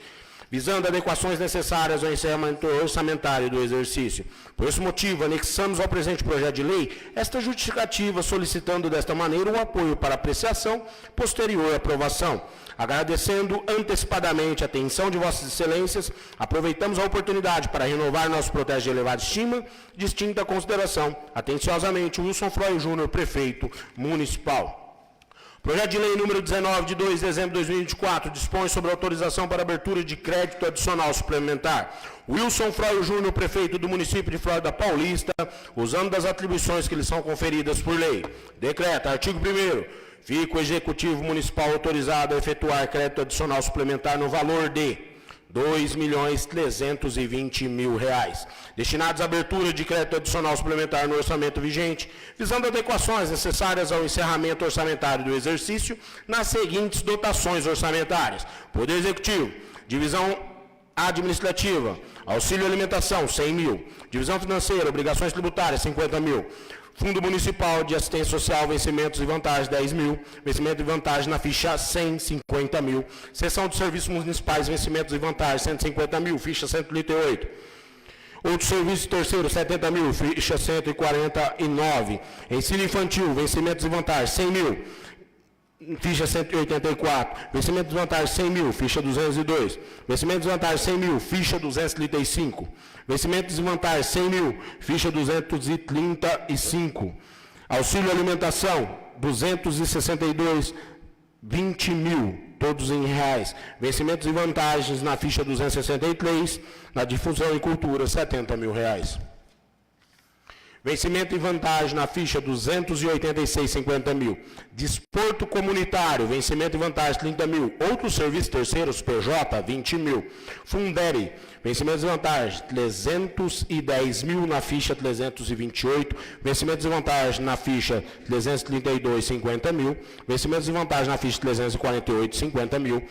visando adequações necessárias ao encerramento orçamentário do exercício. Por esse motivo, anexamos ao presente projeto de lei esta justificativa, solicitando desta maneira o apoio para apreciação posterior à aprovação. Agradecendo antecipadamente a atenção de Vossas Excelências, aproveitamos a oportunidade para renovar nosso protesto de elevada estima, distinta consideração, atenciosamente, Wilson Freire Júnior, Prefeito Municipal. Projeto de lei número 19, de 2 de dezembro de 2024, dispõe sobre autorização para abertura de crédito adicional suplementar. Wilson Freire Júnior, Prefeito do município de Flórida Paulista, usando das atribuições que lhe são conferidas por lei. Decreta, artigo 1º, fica o Executivo Municipal autorizado a efetuar crédito adicional suplementar no valor de R$2.320.000, destinados à abertura de crédito adicional suplementar no orçamento vigente, visando adequações necessárias ao encerramento orçamentário do exercício nas seguintes dotações orçamentárias: Poder Executivo, Divisão Administrativa, Auxílio Alimentação, 100 mil, Divisão Financeira, Obrigações Tributárias, 50 mil, Fundo Municipal de Assistência Social, Vencimentos e Vantagens, 10 mil, Vencimento e Vantagem na ficha 100, 50 mil, Seção de Serviços Municipais, Vencimentos e Vantagens, 150 mil, ficha 138. Outros serviços terceiros, 70 mil, ficha 149. Ensino Infantil, Vencimentos e Vantagens, 100 mil, ficha 184, vencimento de vantagem 100 mil, ficha 202, vencimento de vantagem 100 mil, ficha 235, vencimento de vantagem 100 mil, ficha 235, auxílio alimentação 262, 20 mil, todos em reais, vencimentos e vantagens na ficha 263, na difusão e cultura 70 mil reais. Vencimento e vantagem na ficha 286,50 mil. Desporto comunitário, vencimento e vantagem 30 mil. Outros serviços terceiros, PJ, 20 mil. Fundere, vencimentos e vantagens 310 mil na ficha 328. Vencimentos e vantagens na ficha 332,50 mil. Vencimentos e vantagens na ficha 348,50 mil.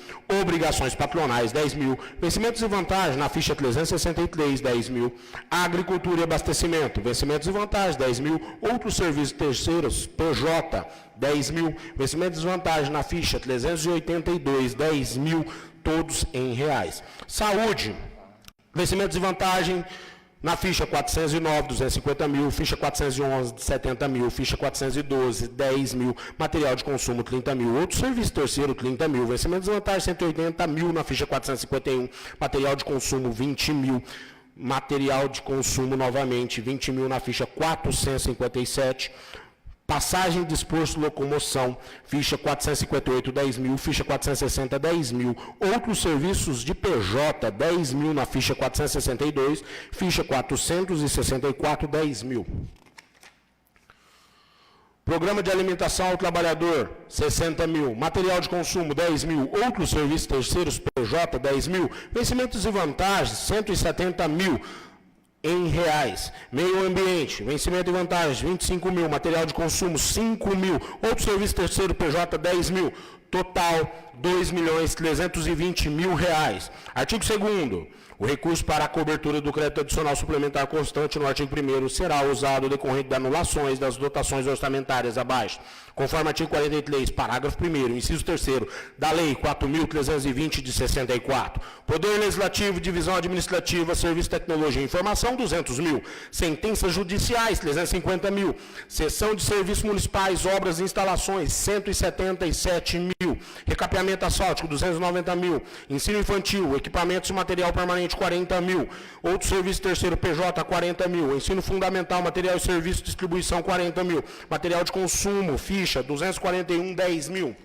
Obrigações patronais 10 mil. Vencimentos e vantagens na ficha 363, 10 mil. Agricultura e abastecimento, vencimentos e vantagens 10 mil, outros serviços terceiros, PJ, 10 mil, vencimentos e vantagens na ficha 382, 10 mil, todos em reais. Saúde, vencimentos e vantagem na ficha 409, 250 mil, ficha 411, 70 mil, ficha 412, 10 mil, material de consumo 30 mil, outro serviço terceiro 30 mil, vencimentos e vantagem 180 mil na ficha 451, material de consumo 20 mil, material de consumo novamente 20 mil na ficha 457, passagem, disposto, locomoção, ficha 458, 10 mil, ficha 460, 10 mil, outros serviços de PJ, 10 mil na ficha 462, ficha 464, 10 mil. Programa de alimentação ao trabalhador, 60 mil. Material de consumo, 10 mil. Outros serviços terceiros, PJ, 10 mil. Vencimentos e vantagens, 170 mil em reais. Meio ambiente, vencimento e vantagens, 25 mil. Material de consumo, 5 mil. Outros serviços terceiro, PJ, 10 mil. Total, 2.320.000 reais. Artigo 2º. O recurso para a cobertura do crédito adicional suplementar constante no artigo 1º será usado decorrente de anulações das dotações orçamentárias abaixo, conforme artigo 43, parágrafo 1º, inciso 3º, da Lei 4.320 de 64. Poder Legislativo, Divisão Administrativa, Serviço de Tecnologia e Informação, 200 mil. Sentenças judiciais, 350 mil. Seção de Serviços Municipais, Obras e Instalações, 177 mil. Recapeamento asfáltico, 290 mil. Ensino Infantil, Equipamentos e Material Permanente, 40 mil. Outro serviço terceiro, PJ, 40 mil. Ensino Fundamental, Material e Serviço, Distribuição, 40 mil. Material de Consumo, ficha, 241, 10 mil.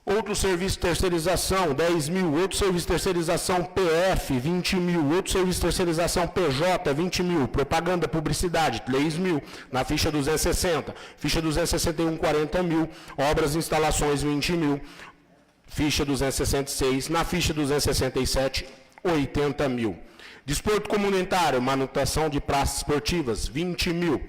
Outro serviço terceirização, 10 mil. Outro serviço terceirização, PF, 20 mil. Outro serviço terceirização, PJ, 20 mil. Propaganda, publicidade, 3 mil. Na ficha 260. Ficha 261, 40 mil. Obras e instalações, 20 mil. Ficha 266. Na ficha 267, 80 mil. Desporto comunitário, manutenção de praças esportivas, 20 mil.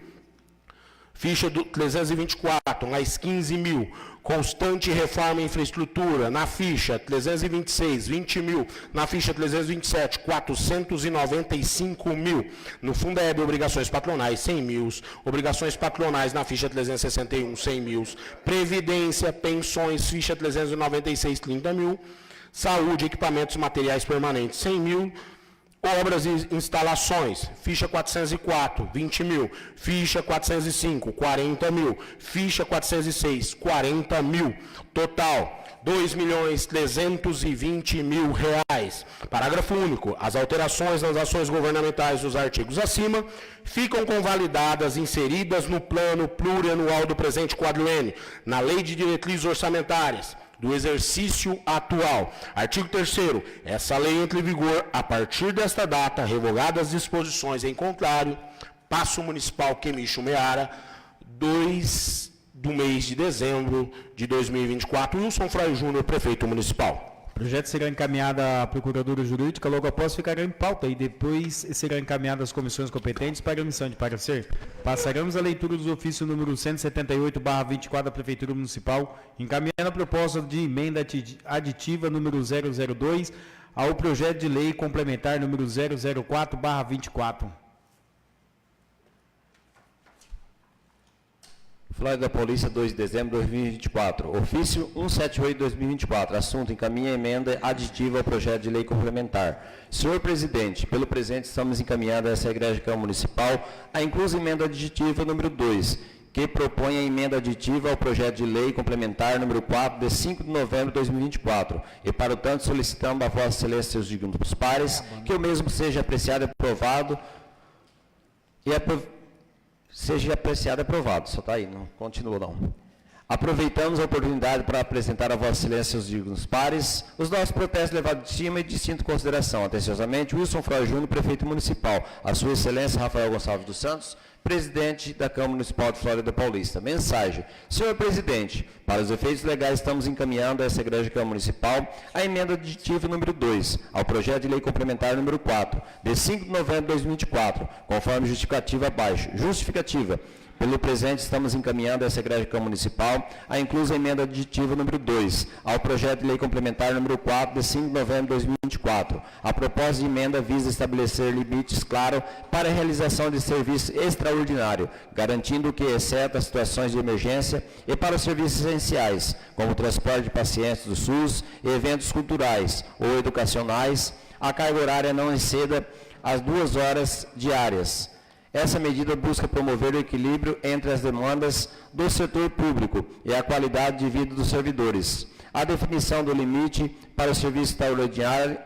Ficha 324, mais 15 mil. Constante reforma e infraestrutura, na ficha 326, 20 mil. Na ficha 327, 495 mil. No Fundeb, obrigações patronais, 100 mil. Obrigações patronais na ficha 361, 100 mil. Previdência, pensões, ficha 396, 30 mil. Saúde, equipamentos e materiais permanentes, 100 mil. Obras e instalações, ficha 404, 20 mil. Ficha 405, 40 mil. Ficha 406, 40 mil. Total, 2.320.000 reais. Parágrafo único. As alterações nas ações governamentais dos artigos acima ficam convalidadas, inseridas no plano plurianual do presente quadriênio, na Lei de Diretrizes Orçamentárias do exercício atual. Artigo 3º. Essa lei entra em vigor a partir desta data, revogadas as disposições em contrário. Paço Municipal Quemicho Meara, 2 do mês de dezembro de 2024. Wilson Fraio Júnior, Prefeito Municipal. O projeto será encaminhado à Procuradora Jurídica, logo após ficará em pauta e depois será encaminhado às comissões competentes para emissão de parecer. Passaremos à leitura do ofício número 178/24 da Prefeitura Municipal, encaminhando a proposta de emenda aditiva número 002 ao projeto de lei complementar número 004/24. Flórida Paulista, 2 de dezembro de 2024. Ofício 178/2024. Assunto: encaminha emenda aditiva ao projeto de lei complementar. Senhor Presidente, pelo presente estamos encaminhando a essa Igreja Câmara Municipal a inclusa emenda aditiva número 2, que propõe a emenda aditiva ao projeto de lei complementar número 4, de 5 de novembro de 2024. E, para o tanto, solicitamos a Vossa Excelência e seus dignos pares que o mesmo seja apreciado e aprovado seja apreciado e aprovado. Só está aí, não continua não. Aproveitamos a oportunidade para apresentar a Vossa Excelência e os dignos pares os nossos protestos levados de cima e de distinta consideração. Atenciosamente, Wilson Froy Júnior, Prefeito Municipal. A Sua Excelência Rafael Gonçalves dos Santos, Presidente da Câmara Municipal de Flórida Paulista. Mensagem: Senhor Presidente, para os efeitos legais estamos encaminhando a essa Igreja Câmara Municipal a emenda aditiva número 2 ao projeto de lei complementar número 4, de 5 de novembro de 2024, conforme justificativa abaixo. Justificativa: pelo presente, estamos encaminhando a essa Igreja Câmara Municipal a inclusa emenda aditiva número 2 ao projeto de lei complementar número 4, de 5 de novembro de 2024. A proposta de emenda visa estabelecer limites claros para a realização de serviço extraordinário, garantindo que, exceto as situações de emergência e para os serviços essenciais, como o transporte de pacientes do SUS e eventos culturais ou educacionais, a carga horária não exceda as 2 horas diárias. Essa medida busca promover o equilíbrio entre as demandas do setor público e a qualidade de vida dos servidores. A definição do limite para o serviço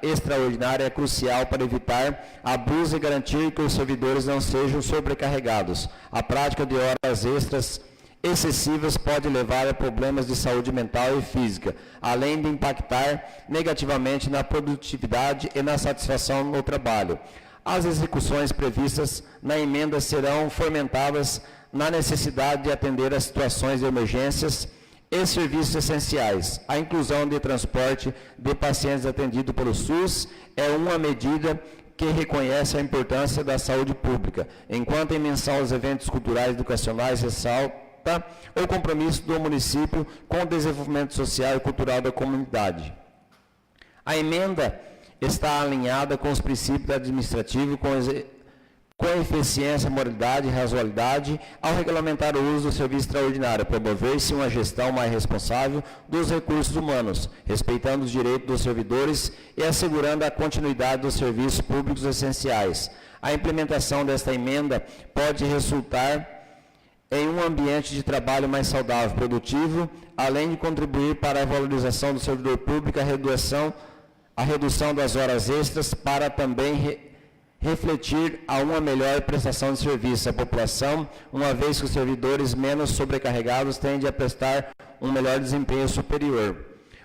extraordinário é crucial para evitar abuso e garantir que os servidores não sejam sobrecarregados. A prática de horas extras excessivas pode levar a problemas de saúde mental e física, além de impactar negativamente na produtividade e na satisfação no trabalho. As execuções previstas na emenda serão fomentadas na necessidade de atender às situações de emergências e serviços essenciais. A inclusão de transporte de pacientes atendido pelo SUS é uma medida que reconhece a importância da saúde pública, enquanto em menção aos eventos culturais e educacionais ressalta o compromisso do município com o desenvolvimento social e cultural da comunidade. A emenda está alinhada com os princípios administrativos, com eficiência, moralidade e razoabilidade, ao regulamentar o uso do serviço extraordinário, promover-se uma gestão mais responsável dos recursos humanos, respeitando os direitos dos servidores e assegurando a continuidade dos serviços públicos essenciais. A implementação desta emenda pode resultar em um ambiente de trabalho mais saudável, produtivo, além de contribuir para a valorização do servidor público, a redução das horas extras, para também refletir a uma melhor prestação de serviço à população, uma vez que os servidores menos sobrecarregados tendem a prestar um melhor desempenho superior.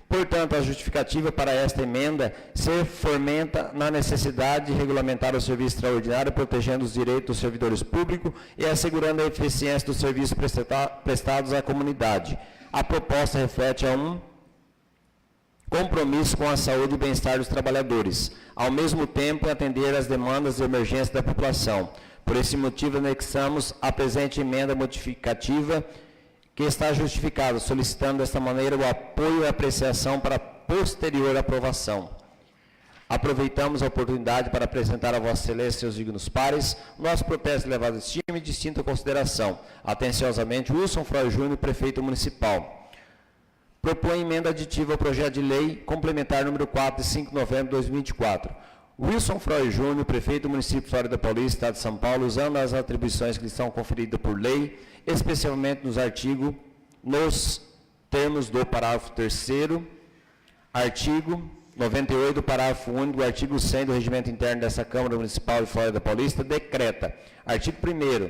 Portanto, a justificativa para esta emenda se fomenta na necessidade de regulamentar o serviço extraordinário, protegendo os direitos dos servidores públicos e assegurando a eficiência dos serviços prestados à comunidade. A proposta reflete compromisso com a saúde e bem-estar dos trabalhadores, ao mesmo tempo atender às demandas de emergência da população. Por esse motivo, anexamos a presente emenda modificativa, que está justificada, solicitando desta maneira o apoio e a apreciação para posterior aprovação. Aproveitamos a oportunidade para apresentar a Vossa Excelência e seus dignos pares nosso protesto levado de estima e distinta consideração. Atenciosamente, Wilson Froy Júnior, Prefeito Municipal. Propõe emenda aditiva ao projeto de lei complementar número 4, de 5 de novembro de 2024. Wilson Froy Júnior, Prefeito do município de Flórida Paulista, Estado de São Paulo, usando as atribuições que lhe são conferidas por lei, especialmente nos termos do parágrafo 3º, artigo 98 do parágrafo único do artigo 100 do Regimento Interno dessa Câmara Municipal de Flórida Paulista, decreta, artigo 1º,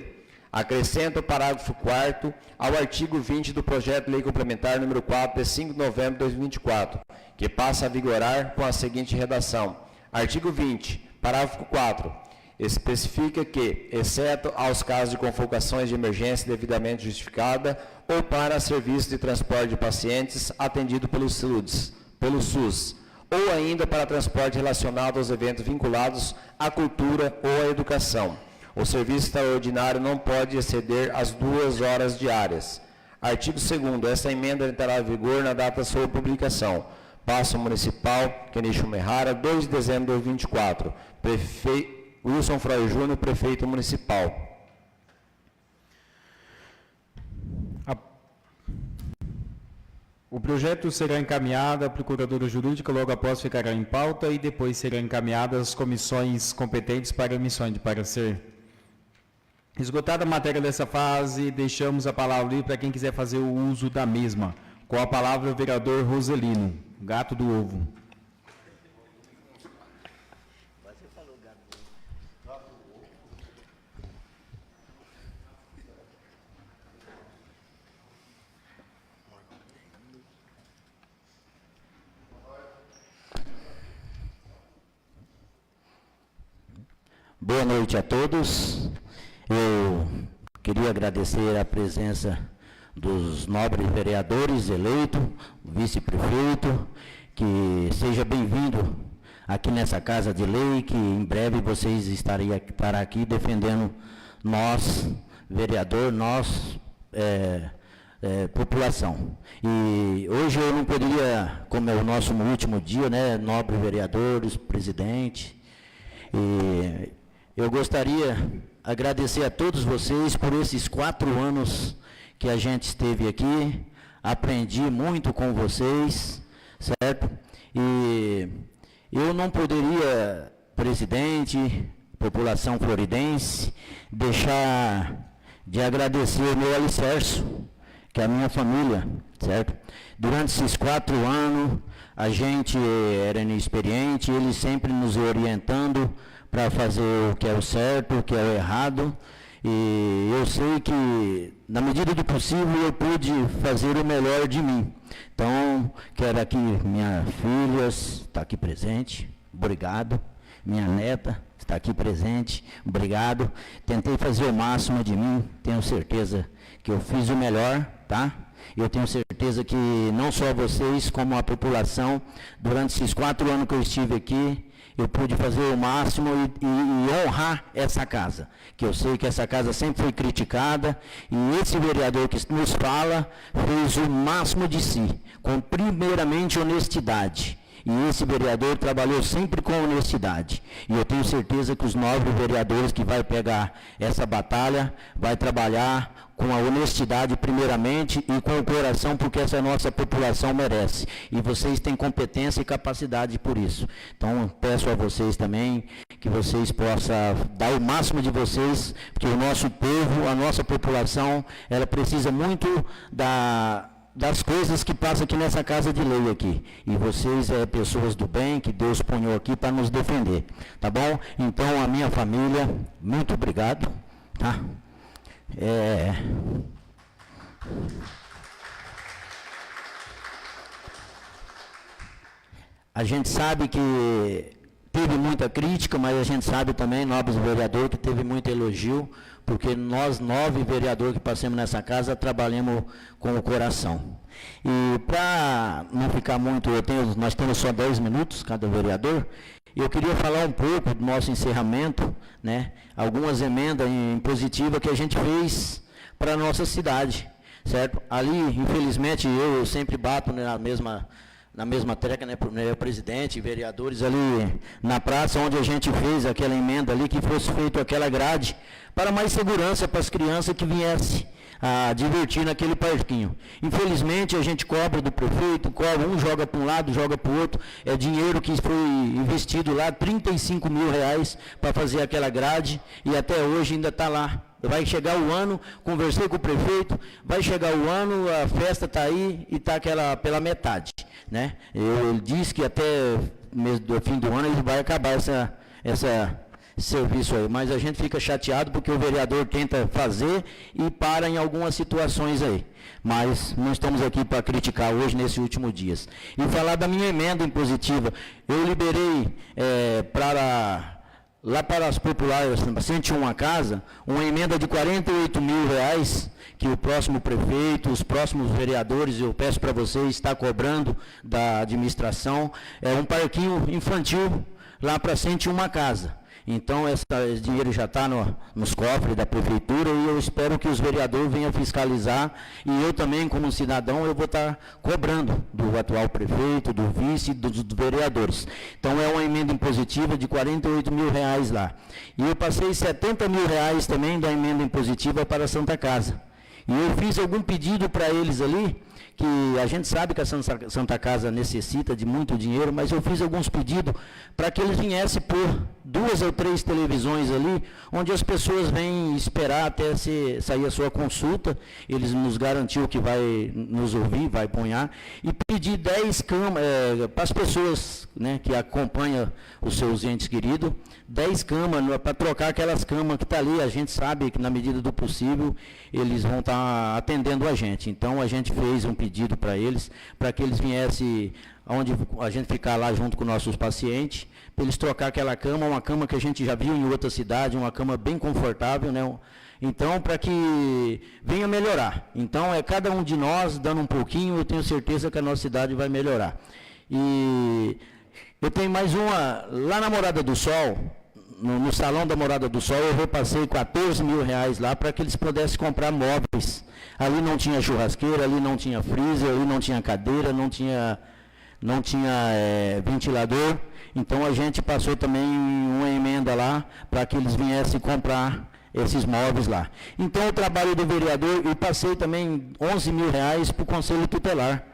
acrescenta o parágrafo 4º ao artigo 20 do projeto de lei complementar número 4, de 5 de novembro de 2024, que passa a vigorar com a seguinte redação. Artigo 20, parágrafo 4, especifica que, exceto aos casos de convocações de emergência devidamente justificada ou para serviço de transporte de pacientes atendido pelo SUS, ou ainda para transporte relacionado aos eventos vinculados à cultura ou à educação. O serviço extraordinário não pode exceder as 2 horas diárias. Artigo 2º. Essa emenda entrará em vigor na data de sua publicação. Paço Municipal, Kenichi Umehara, 2 de dezembro de 2024. Wilson Freire Júnior, Prefeito Municipal. O projeto será encaminhado à Procuradora Jurídica, logo após ficará em pauta e depois será encaminhado às comissões competentes para emissão de parecer. Esgotada a matéria dessa fase, deixamos a palavra livre para quem quiser fazer o uso da mesma. Com a palavra o vereador Roselino, gato do ovo. Boa noite a todos. Eu queria agradecer a presença dos nobres vereadores eleitos, vice-prefeito, que seja bem-vindo aqui nessa Casa de Lei, que em breve vocês estarão aqui defendendo nós, vereador, nós, população. E hoje eu não poderia, como é o nosso último dia, né, nobres vereadores, presidente, e eu gostaria de agradecer a todos vocês por esses 4 anos que a gente esteve aqui, aprendi muito com vocês, certo? E eu não poderia, presidente, população floridense, deixar de agradecer o meu alicerce, que é a minha família, certo? Durante esses 4 anos, a gente era inexperiente, eles sempre nos orientando para fazer o que é o certo, o que é o errado, e eu sei que, na medida do possível, eu pude fazer o melhor de mim. Então, quero aqui, minha filha está aqui presente, obrigado. Minha neta está aqui presente, obrigado. Tentei fazer o máximo de mim, tenho certeza que eu fiz o melhor, tá? Eu tenho certeza que não só vocês, como a população, durante esses 4 anos que eu estive aqui, eu pude fazer o máximo e honrar essa casa, que eu sei que essa casa sempre foi criticada, e esse vereador que nos fala fez o máximo de si, com primeiramente honestidade. E esse vereador trabalhou sempre com honestidade. E eu tenho certeza que os 9 vereadores que vai pegar essa batalha, vai trabalhar com a honestidade primeiramente e com o coração, porque essa nossa população merece. E vocês têm competência e capacidade por isso. Então, peço a vocês também que vocês possam dar o máximo de vocês, porque o nosso povo, a nossa população, ela precisa muito das coisas que passam aqui nessa Casa de Lei aqui. E vocês pessoas do bem, que Deus ponhou aqui para nos defender. Tá bom? Então, a minha família, muito obrigado. Tá? A gente sabe que teve muita crítica, mas a gente sabe também, nobres vereadores, que teve muito elogio, porque nós 9 vereadores que passamos nessa casa trabalhamos com o coração. E para não ficar muito, nós temos só 10 minutos, cada vereador, eu queria falar um pouco do nosso encerramento, né? Algumas emendas positivas que a gente fez para a nossa cidade, certo? Ali, infelizmente, eu sempre bato na mesma tecla, né, presidente, vereadores ali na praça, onde a gente fez aquela emenda ali, que fosse feito aquela grade, para mais segurança para as crianças que viessem a divertir naquele parquinho. Infelizmente, a gente cobra do prefeito, cobra, um joga para um lado, joga para o outro, é dinheiro que foi investido lá, R$35 mil para fazer aquela grade, e até hoje ainda está lá. Vai chegar o ano, conversei com o prefeito, vai chegar o ano, a festa está aí e está pela metade, né? Ele disse que até o fim do ano ele vai acabar esse serviço aí, mas a gente fica chateado porque o vereador tenta fazer e para em algumas situações aí. Mas não estamos aqui para criticar hoje, nesses últimos dias. E falar da minha emenda impositiva, eu liberei para lá para as populares, 101 casa, uma emenda de R$48 mil, que o próximo prefeito, os próximos vereadores, eu peço para vocês, está cobrando da administração, é um parquinho infantil lá para 101 casa. Então, esse dinheiro já está nos cofres da prefeitura e eu espero que os vereadores venham fiscalizar e eu também, como cidadão, eu vou estar cobrando do atual prefeito, do vice e dos vereadores. Então, é uma emenda impositiva de R$48 mil lá. E eu passei R$70 mil também da emenda impositiva para a Santa Casa. E eu fiz algum pedido para eles ali, que a gente sabe que a Santa Casa necessita de muito dinheiro, mas eu fiz alguns pedidos para que eles viessem por 2 ou 3 televisões ali, onde as pessoas vêm esperar até sair a sua consulta, eles nos garantiu que vai nos ouvir, vai apoiar, e pedir 10 camas para as pessoas, né, que acompanham os seus entes queridos, 10 camas para trocar aquelas camas que estão ali, a gente sabe que na medida do possível eles vão estar atendendo a gente. Então a gente fez um pedido para eles, para que eles viessem onde a gente ficar lá junto com nossos pacientes, para eles trocar aquela cama, uma cama que a gente já viu em outra cidade, uma cama bem confortável, né? Então, para que venha melhorar. Então, é cada um de nós dando um pouquinho, eu tenho certeza que a nossa cidade vai melhorar. E eu tenho mais uma, lá na Morada do Sol, no salão da Morada do Sol, eu repassei R$14 mil lá para que eles pudessem comprar móveis. Ali não tinha churrasqueira, ali não tinha freezer, ali não tinha cadeira, não tinha ventilador. Então a gente passou também uma emenda lá para que eles viessem comprar esses móveis lá. Então o trabalho do vereador, e passei também R$11 mil para o Conselho Tutelar.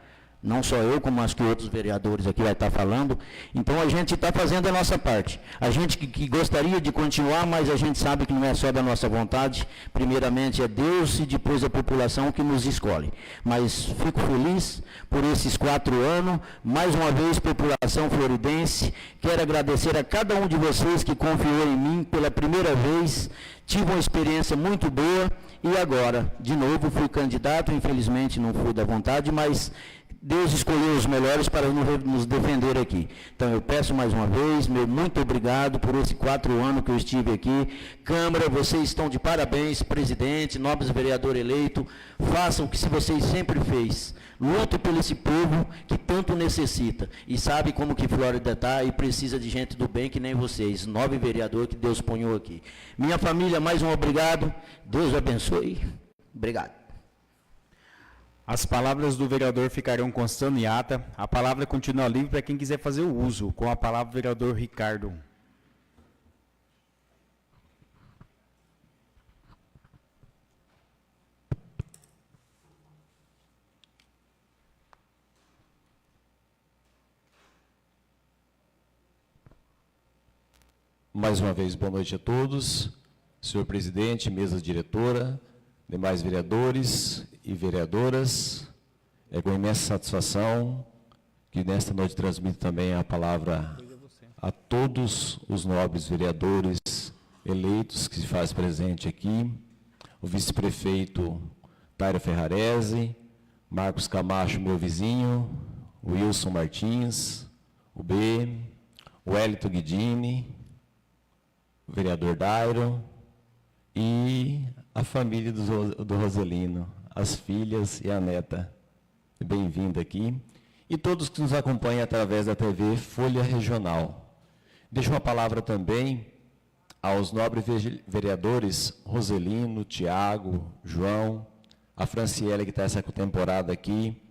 Não só eu, como acho que outros vereadores aqui vai estar falando. Então, a gente está fazendo a nossa parte. A gente que gostaria de continuar, mas a gente sabe que não é só da nossa vontade. Primeiramente é Deus e depois a população que nos escolhe. Mas fico feliz por esses 4 anos. Mais uma vez, população floridense, quero agradecer a cada um de vocês que confiou em mim pela primeira vez. Tive uma experiência muito boa e agora, de novo, fui candidato. Infelizmente, não fui da vontade, mas Deus escolheu os melhores para nos defender aqui. Então, eu peço mais uma vez, muito obrigado por esses 4 anos que eu estive aqui. Câmara, vocês estão de parabéns, presidente, nobres vereador eleito. Façam o que vocês sempre fez. Lutem por esse povo que tanto necessita. E sabe como que Flórida está e precisa de gente do bem que nem vocês. 9 vereadores que Deus ponhou aqui. Minha família, mais um obrigado. Deus abençoe. Obrigado. As palavras do vereador ficarão constando em ata. A palavra continua livre para quem quiser fazer o uso. Com a palavra, o vereador Ricardo. Mais uma vez, boa noite a todos. Senhor presidente, mesa diretora, demais vereadores e vereadoras, é com imensa satisfação que nesta noite transmito também a palavra a todos os nobres vereadores eleitos que se faz presente aqui, o vice-prefeito Taira Ferrarese, Marcos Camacho, meu vizinho, o Wilson Martins, o B, o Wellington Guidini, o vereador Dairo e a família do Roselino, as filhas e a neta. Bem-vinda aqui. E todos que nos acompanham através da TV Folha Regional. Deixo uma palavra também aos nobres vereadores Roselino, Tiago, João, a Franciele, que está essa temporada aqui,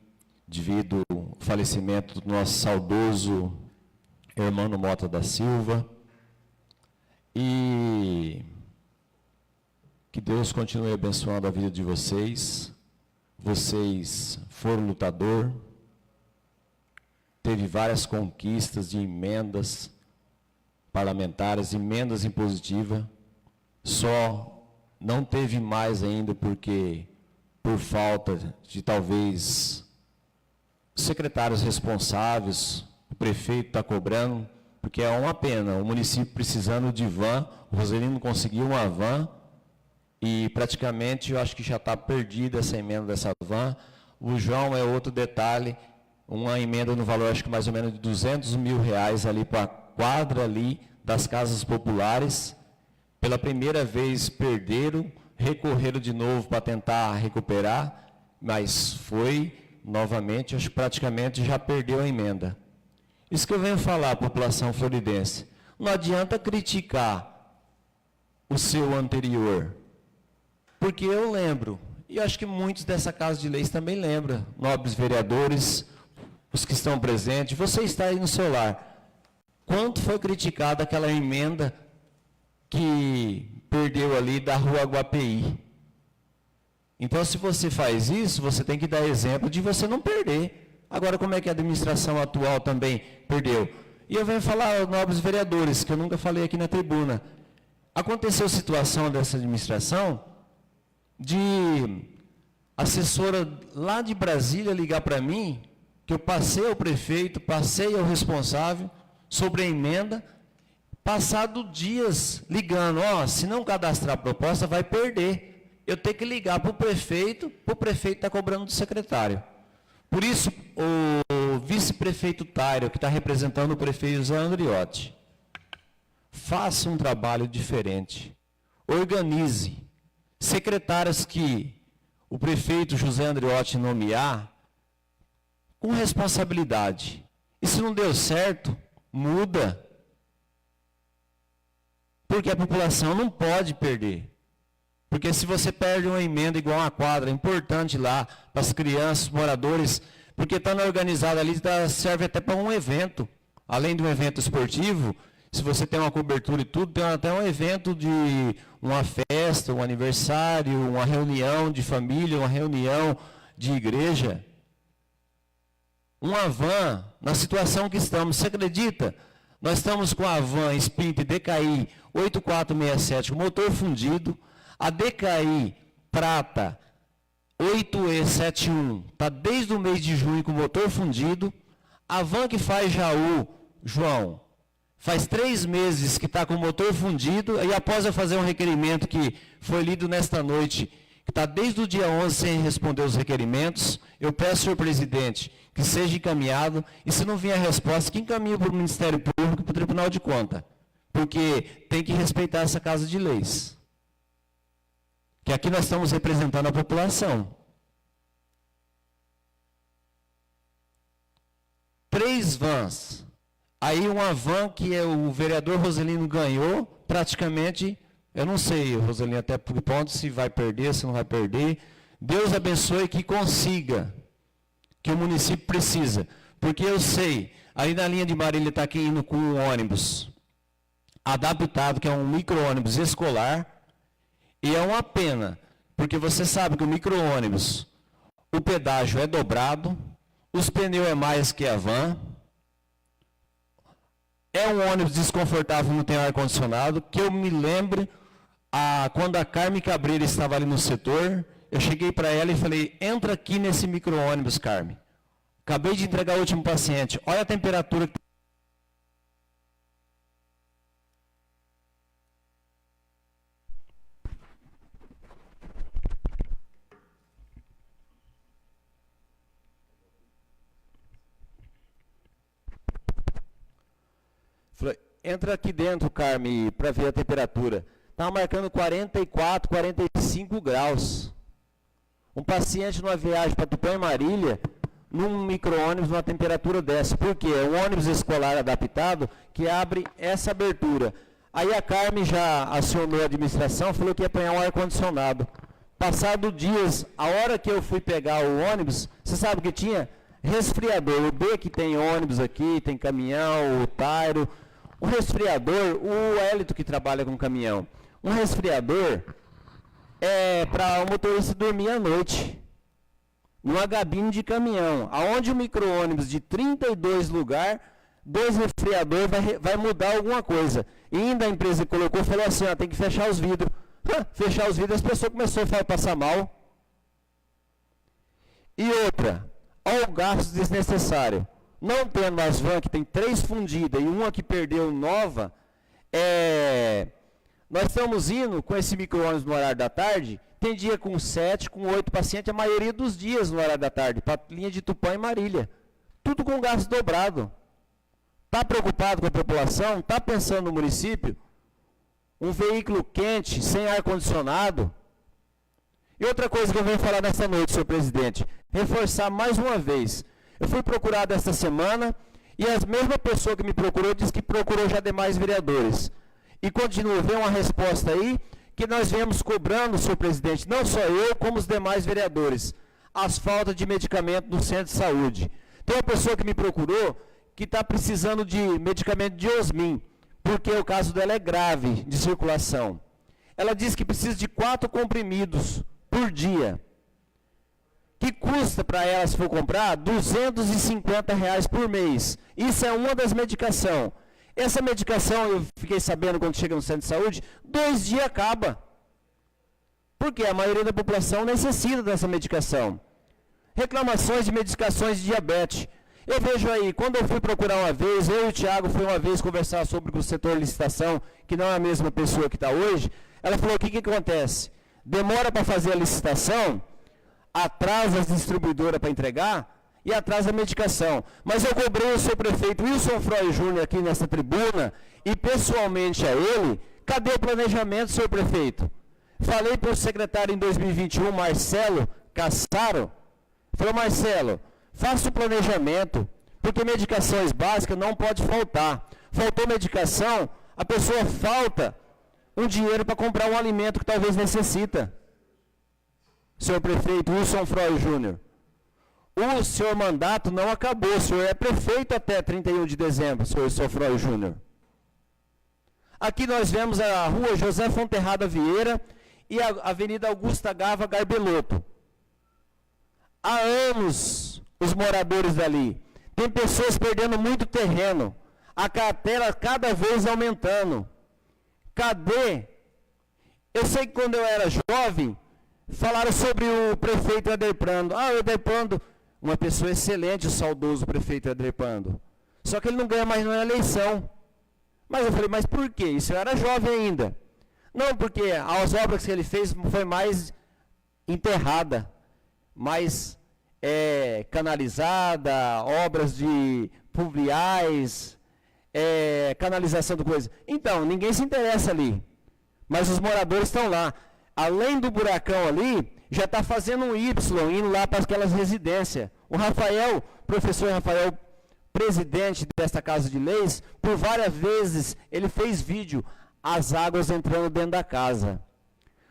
devido ao falecimento do nosso saudoso Hermano Mota da Silva. E que Deus continue abençoando a vida de vocês. Vocês foram lutador, teve várias conquistas de emendas parlamentares, emendas impositivas, só não teve mais ainda porque, por falta de talvez secretários responsáveis, o prefeito está cobrando, porque é uma pena, o município precisando de van, o Roselino conseguiu uma van, e praticamente eu acho que já está perdida essa emenda dessa van. O João é outro detalhe, uma emenda no valor acho que mais ou menos de R$200 mil ali para a quadra ali das casas populares. Pela primeira vez perderam, recorreram de novo para tentar recuperar, mas foi novamente, acho que praticamente já perdeu a emenda. Isso que eu venho falar à população floridense. Não adianta criticar o seu anterior, porque eu lembro, e acho que muitos dessa Casa de Leis também lembram, nobres vereadores, os que estão presentes, você está aí no seu lar. Quanto foi criticada aquela emenda que perdeu ali da Rua Guapeí? Então, se você faz isso, você tem que dar exemplo de você não perder. Agora, como é que a administração atual também perdeu? E eu venho falar aos nobres vereadores, que eu nunca falei aqui na tribuna. Aconteceu situação dessa administração de assessora lá de Brasília ligar para mim, que eu passei ao prefeito, passei ao responsável sobre a emenda, passado dias ligando, se não cadastrar a proposta, vai perder. Eu tenho que ligar para o prefeito está cobrando do secretário. Por isso, o vice-prefeito Tário, que está representando o prefeito José Andriotti, faça um trabalho diferente. Organize secretários que o prefeito José Andriotti nomear com responsabilidade. E se não deu certo, muda. Porque a população não pode perder. Porque se você perde uma emenda igual uma quadra, importante lá, para as crianças, moradores, porque está organizado ali, serve até para um evento. Além de um evento esportivo, se você tem uma cobertura e tudo, tem até um evento de uma festa, um aniversário, uma reunião de família, uma reunião de igreja. Uma van, na situação que estamos, você acredita? Nós estamos com a van Spint DKI 8467 com motor fundido, a DKI Prata 8E71 está desde o mês de junho com motor fundido, a van que faz Jaú, João, faz 3 meses que está com o motor fundido, e após eu fazer um requerimento que foi lido nesta noite, que está desde o dia 11 sem responder os requerimentos, eu peço, senhor presidente, que seja encaminhado, e se não vier a resposta, que encaminhe para o Ministério Público e para o Tribunal de Contas, porque tem que respeitar essa Casa de Leis. Que aqui nós estamos representando a população. 3 vans. Aí uma van que o vereador Roselino ganhou, praticamente, eu não sei, Roselino, até por ponto, se vai perder, se não vai perder. Deus abençoe que consiga, que o município precisa. Porque eu sei, aí na linha de Marília está aqui indo com um ônibus adaptado, que é um micro-ônibus escolar, e é uma pena, porque você sabe que o micro-ônibus, o pedágio é dobrado, os pneus é mais que a van, é um ônibus desconfortável, não tem ar-condicionado, que eu me lembro, quando a Carmen Cabreira estava ali no setor, eu cheguei para ela e falei, entra aqui nesse micro-ônibus, Carmen. Acabei de entregar o último paciente, olha a temperatura que entra aqui dentro, Carme, para ver a temperatura. Estava marcando 44, 45 graus. Um paciente numa viagem para Tupã e Marília, num micro-ônibus, numa temperatura dessa. Por quê? É um ônibus escolar adaptado que abre essa abertura. Aí a Carme já acionou a administração, falou que ia apanhar um ar-condicionado. Passado dias, a hora que eu fui pegar o ônibus, você sabe que tinha resfriador. O B que tem ônibus aqui, tem caminhão, o Tairo. O resfriador, o Hélito que trabalha com caminhão, um resfriador é para o motorista dormir à noite, numa cabine de caminhão, aonde o micro-ônibus de 32 lugares, 2 resfriadores vai mudar alguma coisa. E ainda a empresa colocou, falou assim, tem que fechar os vidros. Fechar os vidros, as pessoas começaram a passar mal. E outra, olha o gasto desnecessário. Não tendo as vans que tem 3 fundidas e uma que perdeu nova, nós estamos indo com esse micro-ônibus no horário da tarde, tem dia com 7, com 8 pacientes, a maioria dos dias no horário da tarde, para a linha de Tupã e Marília. Tudo com gasto dobrado. está preocupado com a população, está pensando no município, um veículo quente, sem ar-condicionado. E outra coisa que eu venho falar nessa noite, senhor presidente, reforçar mais uma vez. Eu fui procurado esta semana e a mesma pessoa que me procurou disse que procurou já demais vereadores. E continua, vem uma resposta aí que nós viemos cobrando, senhor presidente, não só eu, como os demais vereadores, as faltas de medicamento no centro de saúde. Tem uma pessoa que me procurou que está precisando de medicamento de Osmin, porque o caso dela é grave, de circulação. Ela disse que precisa de 4 comprimidos por dia, que custa para ela, se for comprar, R$ 250 por mês. Isso é uma das medicações. Essa medicação, eu fiquei sabendo quando chega no centro de saúde, 2 dias acaba. Porque a maioria da população necessita dessa medicação. Reclamações de medicações de diabetes. Eu vejo aí, quando eu fui procurar uma vez, eu e o Thiago fui uma vez conversar sobre o setor de licitação, que não é a mesma pessoa que está hoje, ela falou, o que acontece? Demora para fazer a licitação, atrasa as distribuidoras para entregar, e atrasa a medicação. Mas eu cobrei o seu prefeito Wilson Froy Júnior aqui nessa tribuna, e pessoalmente a ele, cadê o planejamento, senhor prefeito? Falei para o secretário em 2021, Marcelo Cassaro, falou, Marcelo, faça o planejamento, porque medicações básicas não pode faltar. Faltou medicação, a pessoa falta um dinheiro para comprar um alimento que talvez necessita. Senhor prefeito Wilson Froy Júnior, o seu mandato não acabou, o senhor é prefeito até 31 de dezembro, senhor Wilson Froy Júnior. Aqui nós vemos a rua José Fonterrada Vieira e a Avenida Augusta Gava Garbelotto. Há anos, os moradores dali, tem pessoas perdendo muito terreno, a cartela cada vez aumentando. Cadê? Eu sei que quando eu era jovem, falaram sobre o prefeito Aderpando. O Aderpando, uma pessoa excelente, o saudoso prefeito Aderpando. Só que ele não ganha mais na eleição. Mas eu falei, mas por quê? Isso eu era jovem ainda. Não, porque as obras que ele fez foi mais enterrada, mais canalizada, obras de pluviais, canalização do coisa. Então, ninguém se interessa ali. Mas os moradores estão lá. Além do buracão ali, já está fazendo um Y, indo lá para aquelas residências. O Rafael, professor Rafael, presidente desta Casa de Leis, por várias vezes ele fez vídeo, as águas entrando dentro da casa.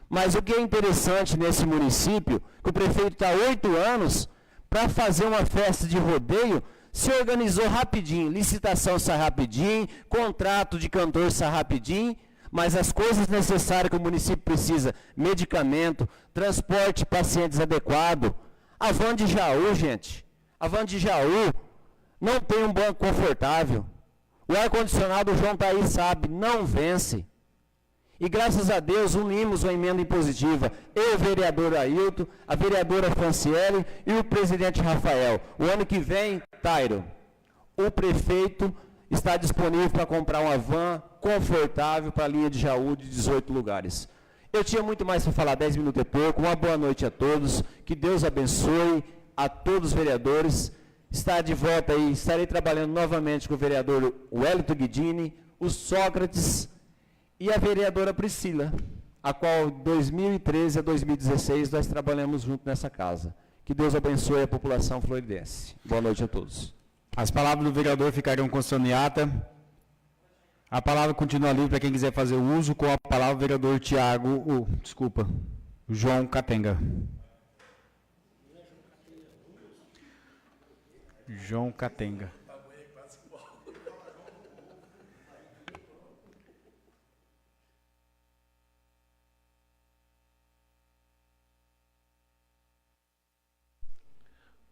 Mas o que é interessante nesse município, que o prefeito está há 8 anos, para fazer uma festa de rodeio, se organizou rapidinho, licitação sai rapidinho, contrato de cantor sai rapidinho, mas as coisas necessárias que o município precisa, medicamento, transporte, pacientes adequado. A Van de Jaú, gente, a Van de Jaú não tem um banco confortável. O ar-condicionado, o João Thaís sabe, não vence. E graças a Deus unimos uma emenda impositiva, eu, o vereador Ailton, a vereadora Franciele e o presidente Rafael. O ano que vem, Tairo, o prefeito está disponível para comprar uma van confortável para a linha de Jaú de 18 lugares. Eu tinha muito mais para falar, 10 minutos e pouco. Uma boa noite a todos, que Deus abençoe a todos os vereadores. Está de volta aí, estarei trabalhando novamente com o vereador Wellington Guidini, o Sócrates e a vereadora Priscila, a qual 2013 a 2016 nós trabalhamos junto nessa casa. Que Deus abençoe a população floridense. Boa noite a todos. As palavras do vereador ficarão constando em ata. A palavra continua livre para quem quiser fazer uso, com a palavra o vereador João Catenga. João Catenga.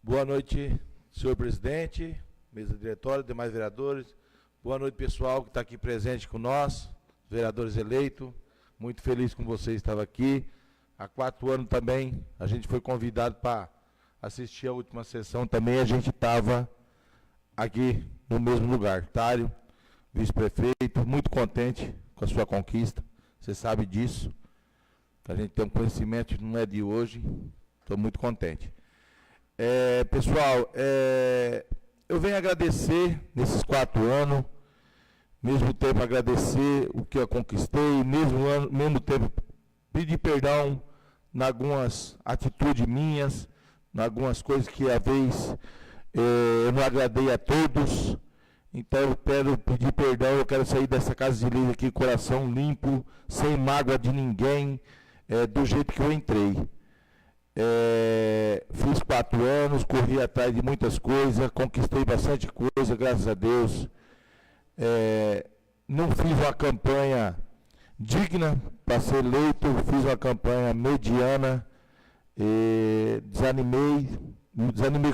Boa noite, senhor presidente, mesa diretória, demais vereadores. Boa noite, pessoal que está aqui presente com nós, vereadores eleitos. Muito feliz com vocês estar aqui. Há 4 anos também a gente foi convidado para assistir a última sessão. Também a gente estava aqui no mesmo lugar. Tário, vice-prefeito, muito contente com a sua conquista. Você sabe disso. A gente tem um conhecimento, não é de hoje. Estou muito contente. Pessoal, eu venho agradecer nesses 4 anos, mesmo tempo agradecer o que eu conquistei, mesmo tempo pedir perdão em algumas atitudes minhas, em algumas coisas que às vezes eu não agradei a todos. Então eu quero pedir perdão, eu quero sair dessa casa de leis aqui, coração limpo, sem mágoa de ninguém, do jeito que eu entrei. Fiz 4 anos, corri atrás de muitas coisas, conquistei bastante coisa, graças a Deus. Não fiz uma campanha digna para ser eleito, fiz uma campanha mediana, desanimei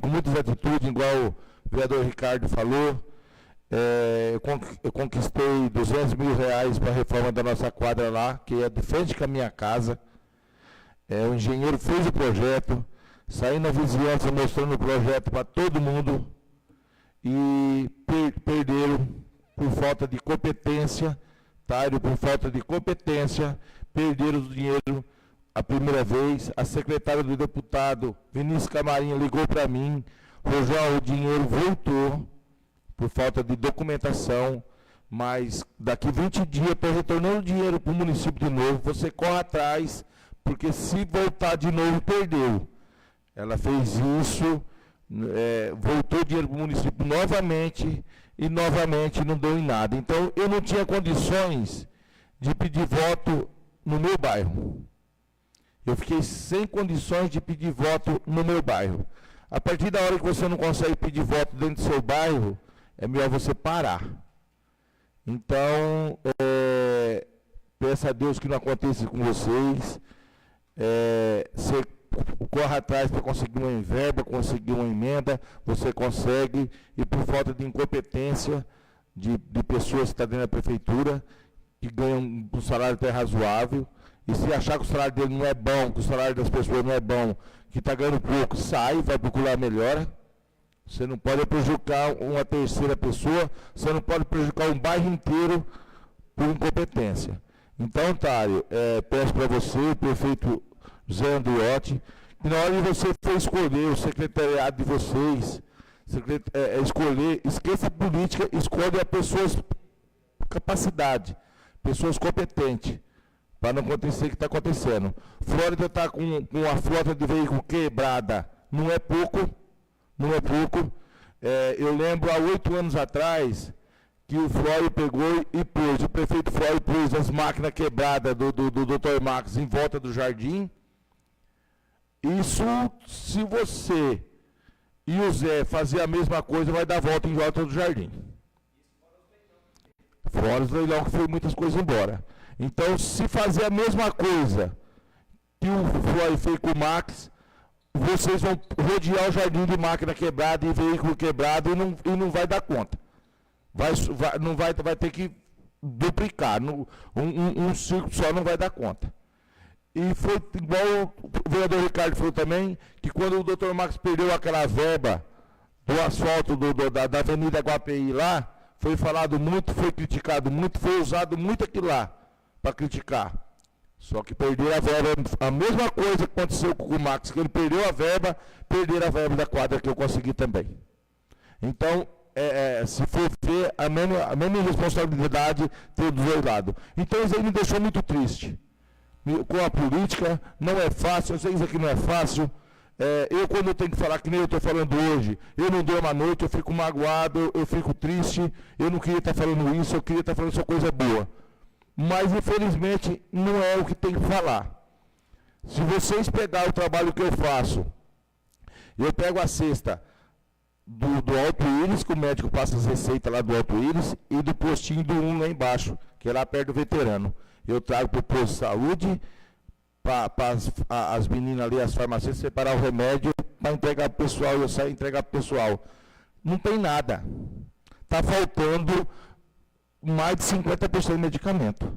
com muitas atitudes, igual o vereador Ricardo falou. Eu conquistei R$200 mil para a reforma da nossa quadra lá, que é de frente com a minha casa. O engenheiro fez o projeto, saí na vizinhança mostrando o projeto para todo mundo e perderam por falta de competência, por falta de competência, perderam o dinheiro a primeira vez. A secretária do deputado, Vinícius Camarinha, ligou para mim, Rojão, o dinheiro voltou por falta de documentação, mas daqui 20 dias estou retornando o dinheiro para o município de novo, você corre atrás, porque se voltar de novo, perdeu. Ela fez isso, voltou o dinheiro para o município novamente, e novamente não deu em nada. Então, eu não tinha condições de pedir voto no meu bairro. Eu fiquei sem condições de pedir voto no meu bairro. A partir da hora que você não consegue pedir voto dentro do seu bairro, é melhor você parar. Então, peço a Deus que não aconteça com vocês. Você corre atrás para conseguir uma verba, conseguir uma emenda, você consegue, e por falta de incompetência de pessoas que estão dentro da prefeitura, que ganham um salário até razoável, e se achar que o salário dele não é bom, que o salário das pessoas não é bom, que está ganhando pouco, sai, vai procurar melhora. Você não pode prejudicar uma terceira pessoa, você não pode prejudicar um bairro inteiro por incompetência. Então, Tário, peço para você, o prefeito Zé Andriotti, que na hora de você for escolher o secretariado de vocês, esqueça a política, escolha pessoas com capacidade, pessoas competentes, para não acontecer o que está acontecendo. Flórida está com a frota de veículo quebrada, não é pouco. Não é pouco. Eu lembro, há 8 anos atrás, que o Flório pegou e pôs, o prefeito Flório pôs as máquinas quebradas do Dr. Marcos em volta do jardim. Isso, se você e o Zé fazer a mesma coisa, vai dar volta em volta do jardim. Fora os leilão que foi muitas coisas embora. Então, se fazer a mesma coisa que o Flório fez com o Max, vocês vão rodear o jardim de máquina quebrada e veículo quebrado e não vai dar conta. Vai ter que duplicar. Um círculo só não vai dar conta. E foi igual o vereador Ricardo falou também, que quando o Dr. Max perdeu aquela verba do asfalto da Avenida Guapeí lá, foi falado muito, foi criticado muito, foi usado muito aquilo lá para criticar. Só que perderam a verba, a mesma coisa que aconteceu com o Max, que ele perdeu a verba, perderam a verba da quadra que eu consegui também. Então, se for ver, a mesma responsabilidade tem dos dois lados. Então, isso aí me deixou muito triste. Com a política, não é fácil, eu sei que isso aqui não é fácil. Quando eu tenho que falar, que nem eu estou falando hoje, eu não durmo à noite, eu fico magoado, eu fico triste, eu não queria estar falando isso, eu queria estar falando só coisa boa. Mas, infelizmente, não é o que tem que falar. Se vocês pegarem o trabalho que eu faço, eu pego a cesta do Alto Íris, que o médico passa as receitas lá do Alto Íris, e do postinho do 1 lá embaixo, que é lá perto do veterano. Eu trago para o posto de saúde, para as meninas ali, as farmacistas, separar o remédio para entregar para o pessoal, eu saio e entregar para o pessoal. Não tem nada. Está faltando mais de 50% de medicamento.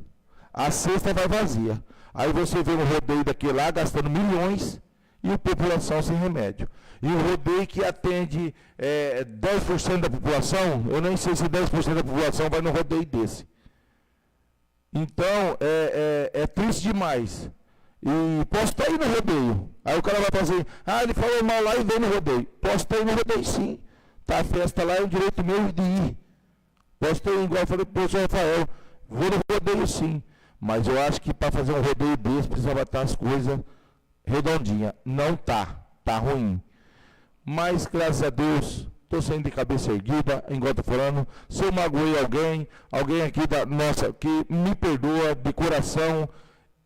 A cesta vai vazia. Aí você vê um rodeio daqui lá gastando milhões e a população sem remédio. E o rodeio que atende 10% da população, eu nem sei se 10% da população vai no rodeio desse. Então, é triste demais. E posso estar aí no rodeio. Aí o cara vai fazer, ele falou mal lá e vem no rodeio. Posso estar aí no rodeio sim. Tá, a festa lá é um direito meu de ir. Posso ter, igual eu falei para o professor Rafael, vou no rodeio sim, mas eu acho que para fazer um rodeio desse precisava estar as coisas redondinhas. Não tá ruim. Mas, graças a Deus, estou saindo de cabeça erguida, igual estou falando. Se eu magoei alguém aqui da nossa, que me perdoa de coração,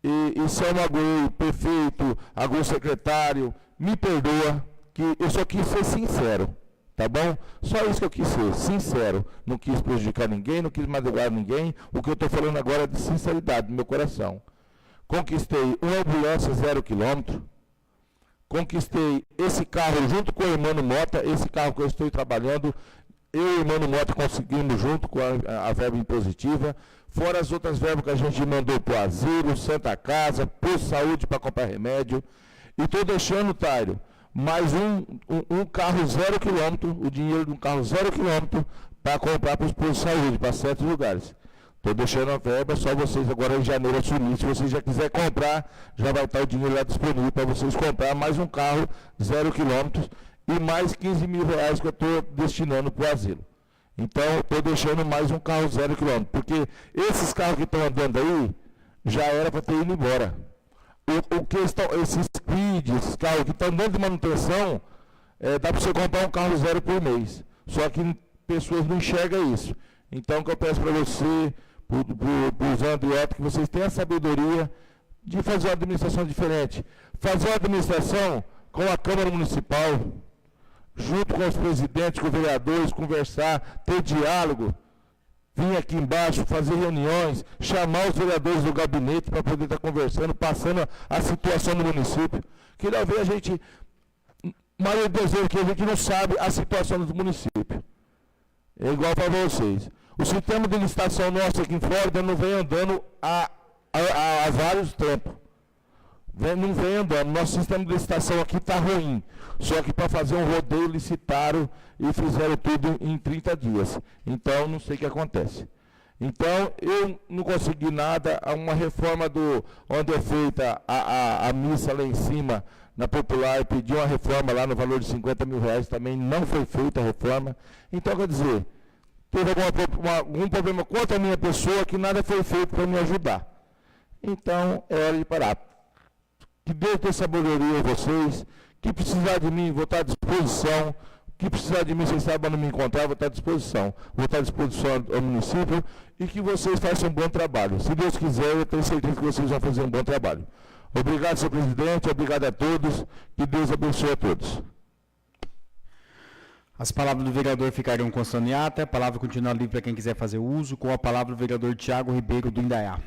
e se eu magoei prefeito, algum secretário, me perdoa, que eu só quis ser sincero. Tá bom? Só isso que eu quis ser, sincero. Não quis prejudicar ninguém, não quis magoar ninguém. O que eu estou falando agora é de sinceridade, do meu coração. Conquistei uma ambulância 0 km. Conquistei esse carro junto com o Hermano Mota, esse carro que eu estou trabalhando. Eu e o Hermano Mota conseguimos junto com a verba impositiva. Fora as outras verbas que a gente mandou para o asilo, Santa Casa, Posto de Saúde para comprar remédio. E estou deixando, Tairo, mais um carro 0 km, o dinheiro de um carro 0 km para comprar para os postos de saúde, para certos lugares. Estou deixando a verba, só vocês agora em janeiro assumir. Se vocês já quiserem comprar, já vai estar o dinheiro lá disponível para vocês comprar mais um carro 0 km e mais 15 mil reais que eu estou destinando para o asilo. Então, estou deixando mais um carro 0 km, porque esses carros que estão andando aí, já era para ter ido embora. Esses Quid, esses carros que estão dando de manutenção, dá para você comprar um carro 0 por mês. Só que pessoas não enxergam isso. Então, o que eu peço para você, para os Andriotas, que vocês tenham a sabedoria de fazer uma administração diferente. Fazer uma administração com a Câmara Municipal, junto com os presidentes, com os vereadores, conversar, ter diálogo. Vir aqui embaixo, fazer reuniões, chamar os vereadores do gabinete para poder estar conversando, passando a situação do município. Que não vê a gente, maioria das vezes que a gente não sabe a situação do município. É igual para vocês. O sistema de licitação nosso aqui em Flórida não vem andando há vários tempos. Não vem andando. Nosso sistema de licitação aqui está ruim. Só que para fazer um rodeio licitaram e fizeram tudo em 30 dias. Então, não sei o que acontece. Então, eu não consegui nada. Uma reforma onde é feita a missa lá em cima, na Popular, pedi uma reforma lá no valor de 50 mil reais, também não foi feita a reforma. Então, quer dizer, teve algum problema contra a minha pessoa que nada foi feito para me ajudar. Então, é hora de parar. Que Deus dê sabedoria a vocês. Que precisar de mim, vou estar à disposição. Que precisar de mim, vocês sabem onde me encontrar, vou estar à disposição. Vou estar à disposição ao município e que vocês façam um bom trabalho. Se Deus quiser, eu tenho certeza que vocês vão fazer um bom trabalho. Obrigado, senhor presidente, obrigado a todos. Que Deus abençoe a todos. As palavras do vereador ficarão constando em ata. A palavra continua livre para quem quiser fazer uso. Com a palavra o vereador Tiago Ribeiro do Indaiá.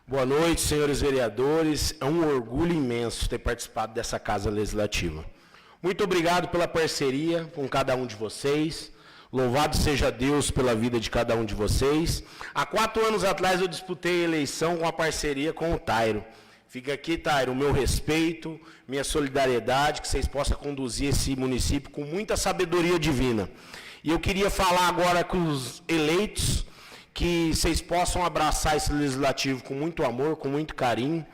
Boa noite, senhores vereadores. É um orgulho imenso ter participado dessa Casa Legislativa. Muito obrigado pela parceria com cada um de vocês. Louvado seja Deus pela vida de cada um de vocês. Há 4 anos atrás eu disputei a eleição com a parceria com o Tairo. Fica aqui, Tairo, o meu respeito, minha solidariedade, que vocês possam conduzir esse município com muita sabedoria divina. E eu queria falar agora com os eleitos, que vocês possam abraçar esse legislativo com muito amor, com muito carinho,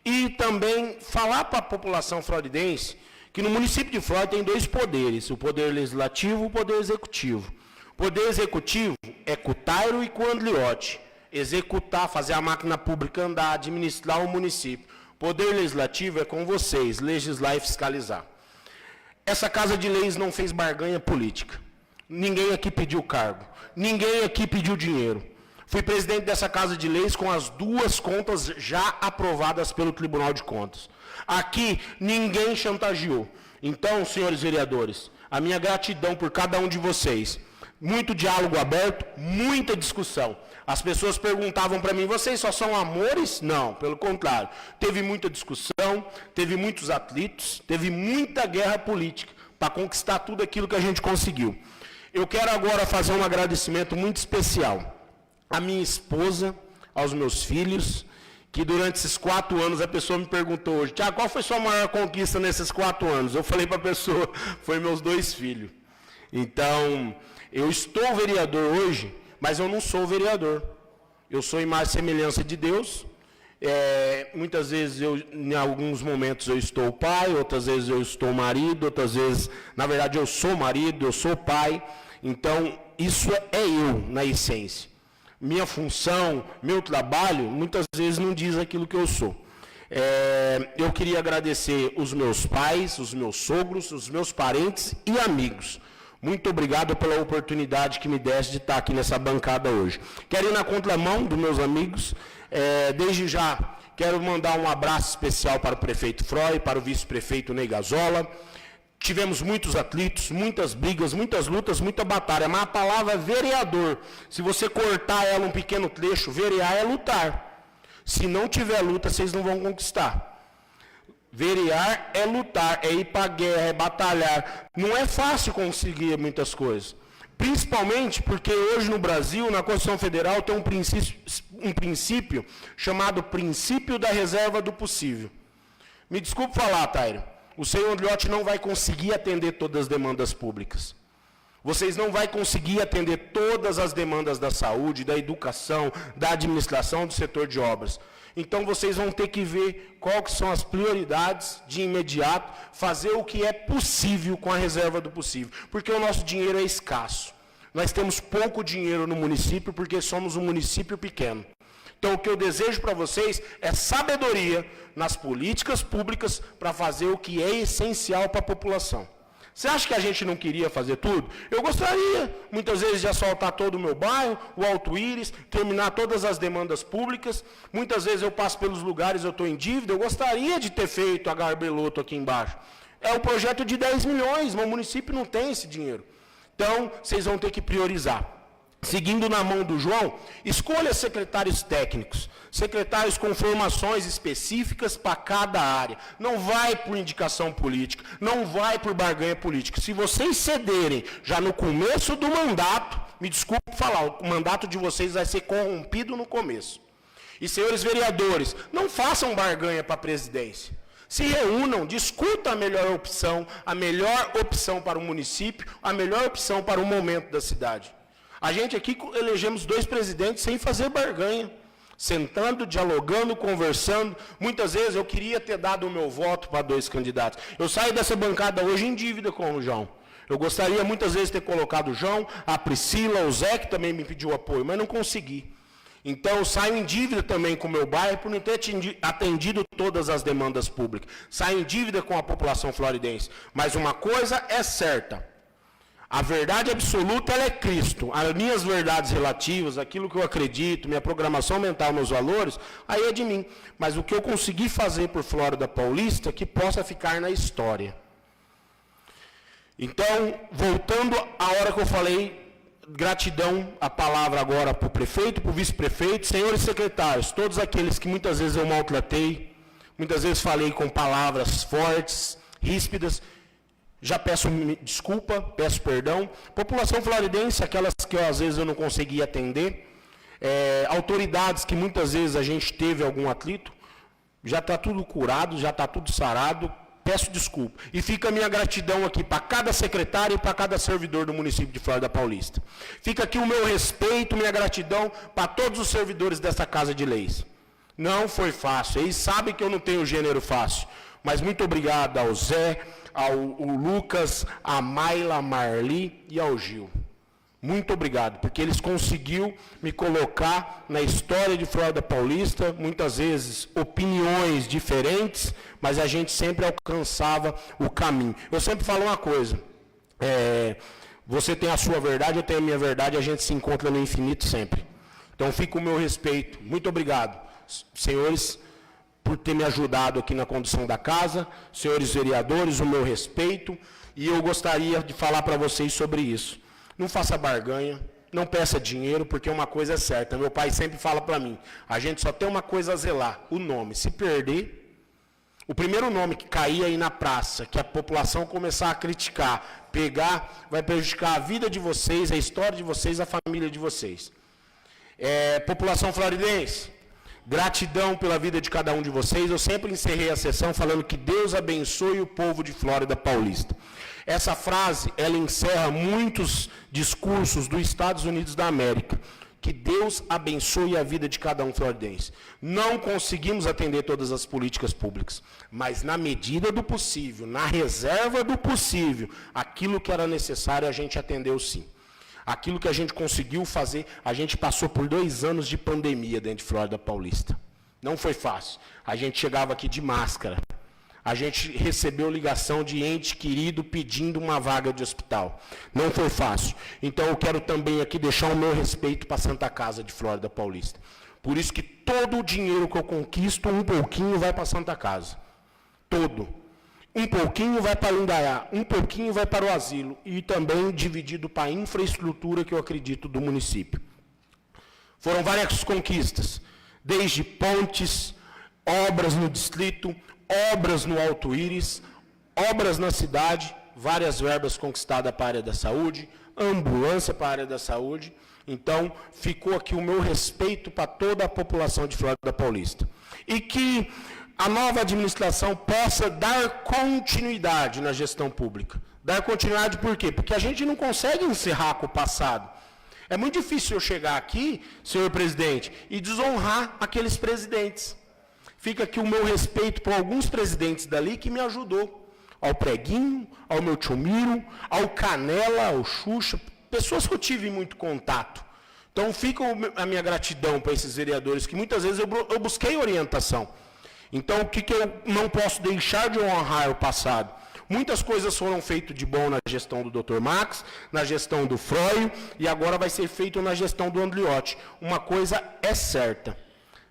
e também falar para a população floridense que no município de Flórida tem 2 poderes, o poder legislativo e o poder executivo. O poder executivo é com o Tairo e com o Andriotti, executar, fazer a máquina pública andar, administrar o município. O poder legislativo é com vocês, legislar e fiscalizar. Essa Casa de Leis não fez barganha política. Ninguém aqui pediu cargo. Ninguém aqui pediu dinheiro. Fui presidente dessa Casa de Leis com as 2 contas já aprovadas pelo Tribunal de Contas. Aqui, ninguém chantageou. Então, senhores vereadores, a minha gratidão por cada um de vocês. Muito diálogo aberto, muita discussão. As pessoas perguntavam para mim, vocês só são amores? Não, pelo contrário. Teve muita discussão, teve muitos atritos, teve muita guerra política para conquistar tudo aquilo que a gente conseguiu. Eu quero agora fazer um agradecimento muito especial à minha esposa, aos meus filhos, que durante esses 4 anos a pessoa me perguntou hoje, Tiago, qual foi sua maior conquista nesses 4 anos? Eu falei para a pessoa, foi meus 2 filhos. Então, eu estou vereador hoje, mas eu não sou vereador. Eu sou imagem e semelhança de Deus. Muitas vezes, em alguns momentos, eu estou pai, outras vezes eu estou marido, outras vezes, na verdade, eu sou marido, eu sou pai. Então, isso é eu, na essência. Minha função, meu trabalho, muitas vezes não diz aquilo que eu sou. Eu queria agradecer os meus pais, os meus sogros, os meus parentes e amigos. Muito obrigado pela oportunidade que me desse de estar aqui nessa bancada hoje. Quero ir na contramão dos meus amigos. Desde já, quero mandar um abraço especial para o prefeito Froy, para o vice-prefeito Ney Gazola. Tivemos muitos atritos, muitas brigas, muitas lutas, muita batalha, mas a palavra vereador, se você cortar ela um pequeno trecho, verear é lutar. Se não tiver luta, vocês não vão conquistar. Verear é lutar, é ir para a guerra, é batalhar. Não é fácil conseguir muitas coisas. Principalmente porque hoje no Brasil, na Constituição Federal, tem um princípio chamado princípio da reserva do possível. Me desculpe falar, Tairo. O senhor Andriotti não vai conseguir atender todas as demandas públicas. Vocês não vão conseguir atender todas as demandas da saúde, da educação, da administração, do setor de obras. Então, vocês vão ter que ver quais são as prioridades de imediato, fazer o que é possível com a reserva do possível. Porque o nosso dinheiro é escasso. Nós temos pouco dinheiro no município porque somos um município pequeno. Então, o que eu desejo para vocês é sabedoria nas políticas públicas para fazer o que é essencial para a população. Você acha que a gente não queria fazer tudo? Eu gostaria, muitas vezes, de asfaltar todo o meu bairro, o Alto Íris, terminar todas as demandas públicas. Muitas vezes eu passo pelos lugares, eu estou em dívida, eu gostaria de ter feito a Garbeloto aqui embaixo. É um projeto de 10 milhões, mas o município não tem esse dinheiro. Então, vocês vão ter que priorizar. Seguindo na mão do João, escolha secretários técnicos, secretários com formações específicas para cada área. Não vai por indicação política, não vai por barganha política. Se vocês cederem já no começo do mandato, me desculpe falar, o mandato de vocês vai ser corrompido no começo. E, senhores vereadores, não façam barganha para a presidência. Se reúnam, discutam a melhor opção para o município, a melhor opção para o momento da cidade. A gente aqui elegemos 2 presidentes sem fazer barganha, sentando, dialogando, conversando. Muitas vezes eu queria ter dado o meu voto para 2 candidatos. Eu saio dessa bancada hoje em dívida com o João. Eu gostaria muitas vezes de ter colocado o João, a Priscila, o Zé, que também me pediu apoio, mas não consegui. Então eu saio em dívida também com o meu bairro por não ter atendido todas as demandas públicas. Saio em dívida com a população floridense. Mas uma coisa é certa. A verdade absoluta, ela é Cristo. As minhas verdades relativas, aquilo que eu acredito, minha programação mental, meus valores, aí é de mim. Mas o que eu consegui fazer por Flórida Paulista, que possa ficar na história. Então, voltando à hora que eu falei, gratidão, a palavra agora para o prefeito, para o vice-prefeito, senhores secretários, todos aqueles que muitas vezes eu maltratei, muitas vezes falei com palavras fortes, ríspidas, já peço desculpa, peço perdão. População floridense, aquelas que às vezes eu não consegui atender. Autoridades que muitas vezes a gente teve algum atrito. Já está tudo curado, já está tudo sarado. Peço desculpa. E fica a minha gratidão aqui para cada secretário e para cada servidor do município de Flórida Paulista. Fica aqui o meu respeito, minha gratidão para todos os servidores dessa Casa de Leis. Não foi fácil. Eles sabem que eu não tenho gênero fácil. Mas muito obrigado ao Zé, ao Lucas, a Mayla, a Marli e ao Gil. Muito obrigado, porque eles conseguiram me colocar na história de Flórida Paulista, muitas vezes opiniões diferentes, mas a gente sempre alcançava o caminho. Eu sempre falo uma coisa, você tem a sua verdade, eu tenho a minha verdade, a gente se encontra no infinito sempre. Então fica o meu respeito. Muito obrigado, senhores, por ter me ajudado aqui na condução da casa, senhores vereadores, o meu respeito, e eu gostaria de falar para vocês sobre isso. Não faça barganha, não peça dinheiro, porque uma coisa é certa, meu pai sempre fala para mim, a gente só tem uma coisa a zelar, o nome. Se perder, o primeiro nome que cair aí na praça, que a população começar a criticar, pegar, vai prejudicar a vida de vocês, a história de vocês, a família de vocês. População floridense, Gratidão pela vida de cada um de vocês. Eu sempre encerrei a sessão falando que Deus abençoe o povo de Flórida Paulista. Essa frase, ela encerra muitos discursos dos Estados Unidos da América. Que Deus abençoe a vida de cada um floridense. Não conseguimos atender todas as políticas públicas, mas na medida do possível, na reserva do possível, aquilo que era necessário a gente atendeu sim. Aquilo que a gente conseguiu fazer, a gente passou por 2 anos de pandemia dentro de Flórida Paulista. Não foi fácil. A gente chegava aqui de máscara. A gente recebeu ligação de ente querido pedindo uma vaga de hospital. Não foi fácil. Então eu quero também aqui deixar o meu respeito para a Santa Casa de Flórida Paulista. Por isso que todo o dinheiro que eu conquisto, um pouquinho vai para a Santa Casa. Todo. Um pouquinho vai para Indaiá, um pouquinho vai para o asilo e também dividido para a infraestrutura que eu acredito do município. Foram várias conquistas, desde pontes, obras no distrito, obras no Alto Íris, obras na cidade, várias verbas conquistadas para a área da saúde, ambulância para a área da saúde. Então, ficou aqui o meu respeito para toda a população de Flórida Paulista. E que a nova administração possa dar continuidade na gestão pública. Dar continuidade por quê? Porque a gente não consegue encerrar com o passado. É muito difícil eu chegar aqui, senhor presidente, e desonrar aqueles presidentes. Fica aqui o meu respeito por alguns presidentes dali que me ajudou. Ao Preguinho, ao meu tio Miro, ao Canela, ao Xuxa, pessoas que eu tive muito contato. Então fica a minha gratidão para esses vereadores, que muitas vezes eu busquei orientação. Então, o que eu não posso deixar de honrar o passado? Muitas coisas foram feitas de bom na gestão do Dr. Max, na gestão do Froio, e agora vai ser feito na gestão do Andriotti. Uma coisa é certa,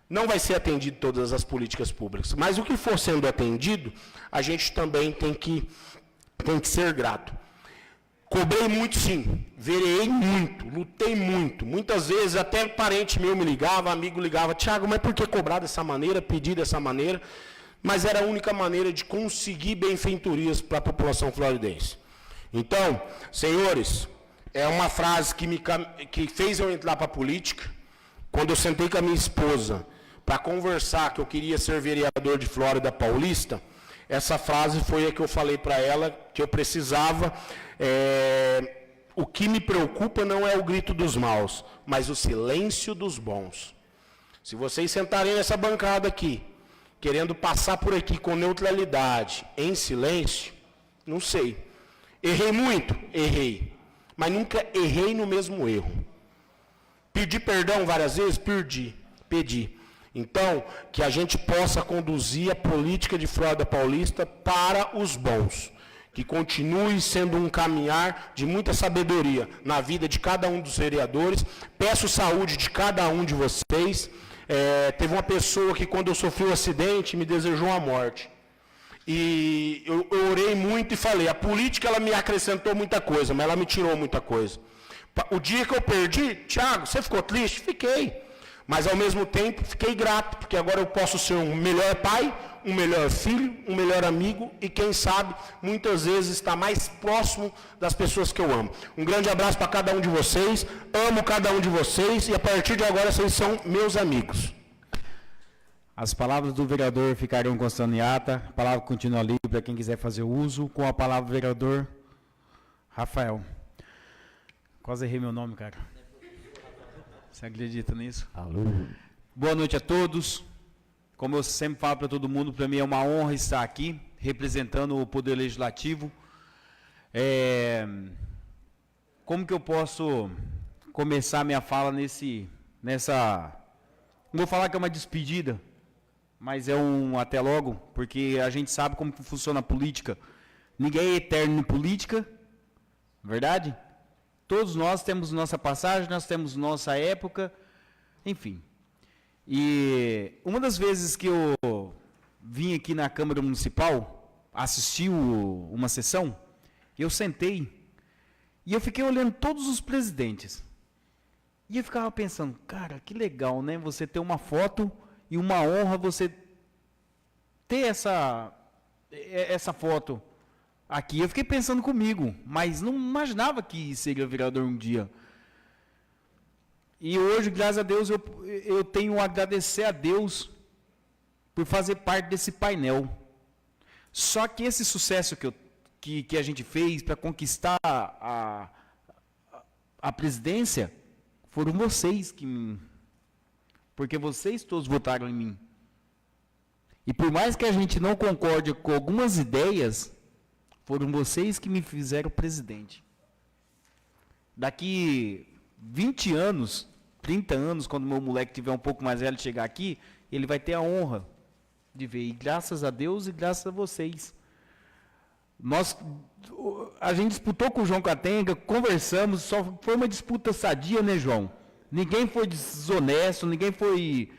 não vai ser atendido todas as políticas públicas, mas o que for sendo atendido, a gente também tem que ser grato. Cobrei muito sim, vereei muito, lutei muito. Muitas vezes até parente meu me ligava, amigo ligava, Thiago, mas por que cobrar dessa maneira, pedir dessa maneira? Mas era a única maneira de conseguir benfeitorias para a população floridense. Então, senhores, é uma frase que fez eu entrar para a política. Quando eu sentei com a minha esposa para conversar que eu queria ser vereador de Flórida Paulista, essa frase foi a que eu falei para ela, que eu precisava. O que me preocupa não é o grito dos maus, mas o silêncio dos bons. Se vocês sentarem nessa bancada aqui, querendo passar por aqui com neutralidade, em silêncio, não sei. Errei muito? Errei. Mas nunca errei no mesmo erro. Pedi perdão várias vezes? Pedi. Então, que a gente possa conduzir a política de Flórida Paulista para os bons. Que continue sendo um caminhar de muita sabedoria na vida de cada um dos vereadores. Peço saúde de cada um de vocês. Teve uma pessoa que, quando eu sofri um acidente, me desejou a morte. E eu orei muito e falei, a política ela me acrescentou muita coisa, mas ela me tirou muita coisa. O dia que eu perdi, Thiago, você ficou triste? Fiquei. Mas, ao mesmo tempo, fiquei grato, porque agora eu posso ser um melhor pai, um melhor filho, um melhor amigo e, quem sabe, muitas vezes estar mais próximo das pessoas que eu amo. Um grande abraço para cada um de vocês, amo cada um de vocês e, a partir de agora, vocês são meus amigos. As palavras do vereador ficarão constando em ata, a palavra continua livre para quem quiser fazer uso, com a palavra do vereador Rafael. Quase errei meu nome, cara. Você acredita nisso? Alô. Boa noite a todos. Como eu sempre falo para todo mundo, para mim é uma honra estar aqui, representando o Poder Legislativo. Como que eu posso começar minha fala nessa... Não vou falar que é uma despedida, mas é um até logo, porque a gente sabe como que funciona a política. Ninguém é eterno em política, verdade? Todos nós temos nossa passagem, nós temos nossa época, enfim. E uma das vezes que eu vim aqui na Câmara Municipal, assisti uma sessão, eu sentei e eu fiquei olhando todos os presidentes. E eu ficava pensando, cara, que legal, né? Você ter uma foto e uma honra você ter essa foto aqui. Eu fiquei pensando comigo, mas não imaginava que seria vereador um dia. E hoje, graças a Deus, eu tenho a agradecer a Deus por fazer parte desse painel. Só que esse sucesso que a gente fez para conquistar a presidência, foram vocês porque vocês todos votaram em mim. E por mais que a gente não concorde com algumas ideias, foram vocês que me fizeram presidente. Daqui 20 anos, 30 anos, quando meu moleque tiver um pouco mais velho chegar aqui, ele vai ter a honra de ver. E graças a Deus e graças a vocês. A gente disputou com o João Catenga, conversamos, só foi uma disputa sadia, né, João? Ninguém foi desonesto, ninguém foi...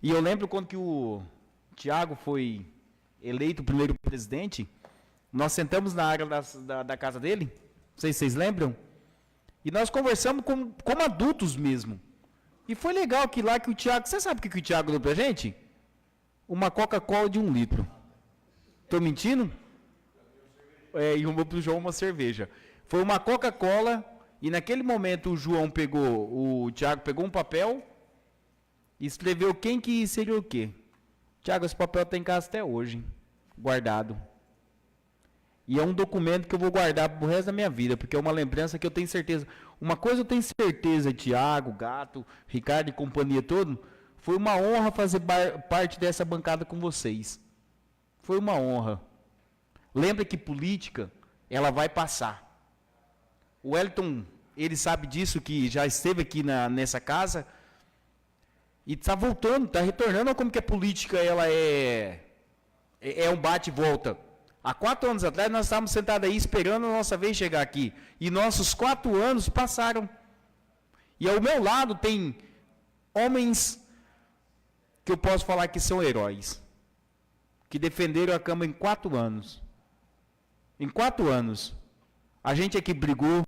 E eu lembro quando que o Tiago foi eleito o primeiro presidente, nós sentamos na área da casa dele, não sei se vocês lembram, e nós conversamos como adultos mesmo. E foi legal que lá que o Tiago... Você sabe o que o Tiago deu pra gente? Uma Coca-Cola de 1 litro. Estou mentindo? E pro João uma cerveja. Foi uma Coca-Cola, e naquele momento o Tiago pegou um papel e escreveu quem que seria o quê. Tiago, esse papel está em casa até hoje, guardado. E é um documento que eu vou guardar pro resto da minha vida, porque é uma lembrança que eu tenho certeza. Uma coisa eu tenho certeza, Tiago, Gato, Ricardo e companhia todo, foi uma honra fazer parte dessa bancada com vocês. Foi uma honra. Lembra que política, ela vai passar. O Wellington, ele sabe disso, que já esteve aqui nessa casa, e está voltando, está retornando. Olha como que a política ela é um bate e volta. Há 4 anos atrás, nós estávamos sentados aí esperando a nossa vez chegar aqui. E nossos 4 anos passaram. E ao meu lado tem homens que eu posso falar que são heróis. Que defenderam a Câmara em 4 anos. Em 4 anos. A gente aqui brigou.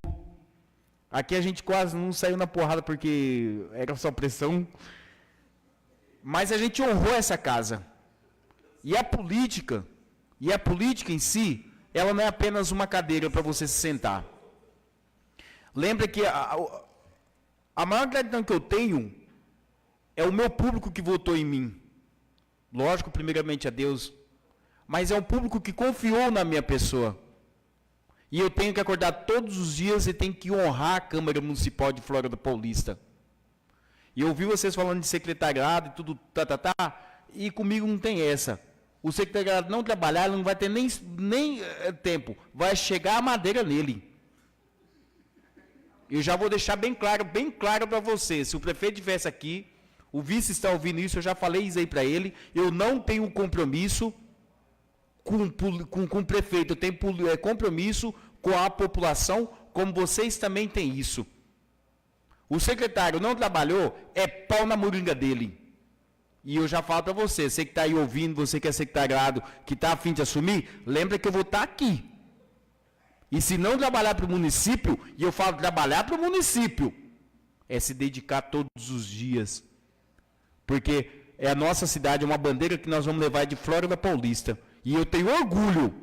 Aqui a gente quase não saiu na porrada porque era só pressão. Mas a gente honrou essa casa. E a política em si, ela não é apenas uma cadeira para você se sentar. Lembra que a maior gratidão que eu tenho é o meu público que votou em mim. Lógico, primeiramente a Deus. Mas é um público que confiou na minha pessoa. E eu tenho que acordar todos os dias e tenho que honrar a Câmara Municipal de Flórida Paulista. E eu ouvi vocês falando de secretariado e tudo, e comigo não tem essa. O secretariado não trabalhar, ele não vai ter nem tempo. Vai chegar a madeira nele. Eu já vou deixar bem claro para você. Se o prefeito estivesse aqui, o vice está ouvindo isso, eu já falei isso aí para ele. Eu não tenho compromisso com o prefeito, eu tenho compromisso com a população, como vocês também têm isso. O secretário não trabalhou, é pau na moringa dele. E eu já falo para você que está aí ouvindo, você que é secretariado, que está a fim de assumir, lembra que eu vou estar aqui. E se não trabalhar para o município, e eu falo trabalhar para o município, é se dedicar todos os dias. Porque é a nossa cidade, é uma bandeira que nós vamos levar de Flórida Paulista. E eu tenho orgulho.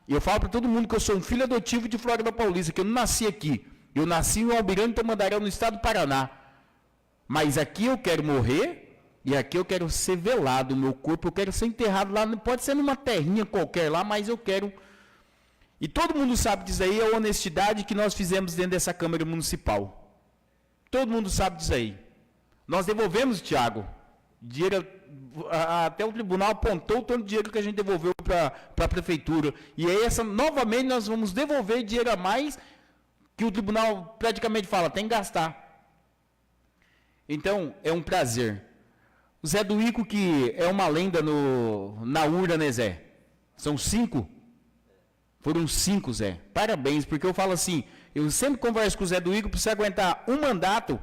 E eu falo para todo mundo que eu sou um filho adotivo de Flórida Paulista, que eu não nasci aqui. Eu nasci em Almirante Tamandaré, no estado do Paraná. Mas aqui eu quero morrer, e aqui eu quero ser velado, o meu corpo, eu quero ser enterrado lá, pode ser numa terrinha qualquer lá, mas eu quero... E todo mundo sabe disso aí, a honestidade que nós fizemos dentro dessa Câmara Municipal. Todo mundo sabe disso aí. Nós devolvemos, Tiago, dinheiro, até o tribunal apontou o tanto de dinheiro que a gente devolveu para a prefeitura. E aí, novamente, nós vamos devolver dinheiro a mais, que o tribunal praticamente fala, tem que gastar. Então, é um prazer. O Zé do Ico, que é uma lenda na urna, né, Zé? São 5? Foram 5, Zé. Parabéns, porque eu falo assim, eu sempre converso com o Zé do Ico, para você aguentar um mandato,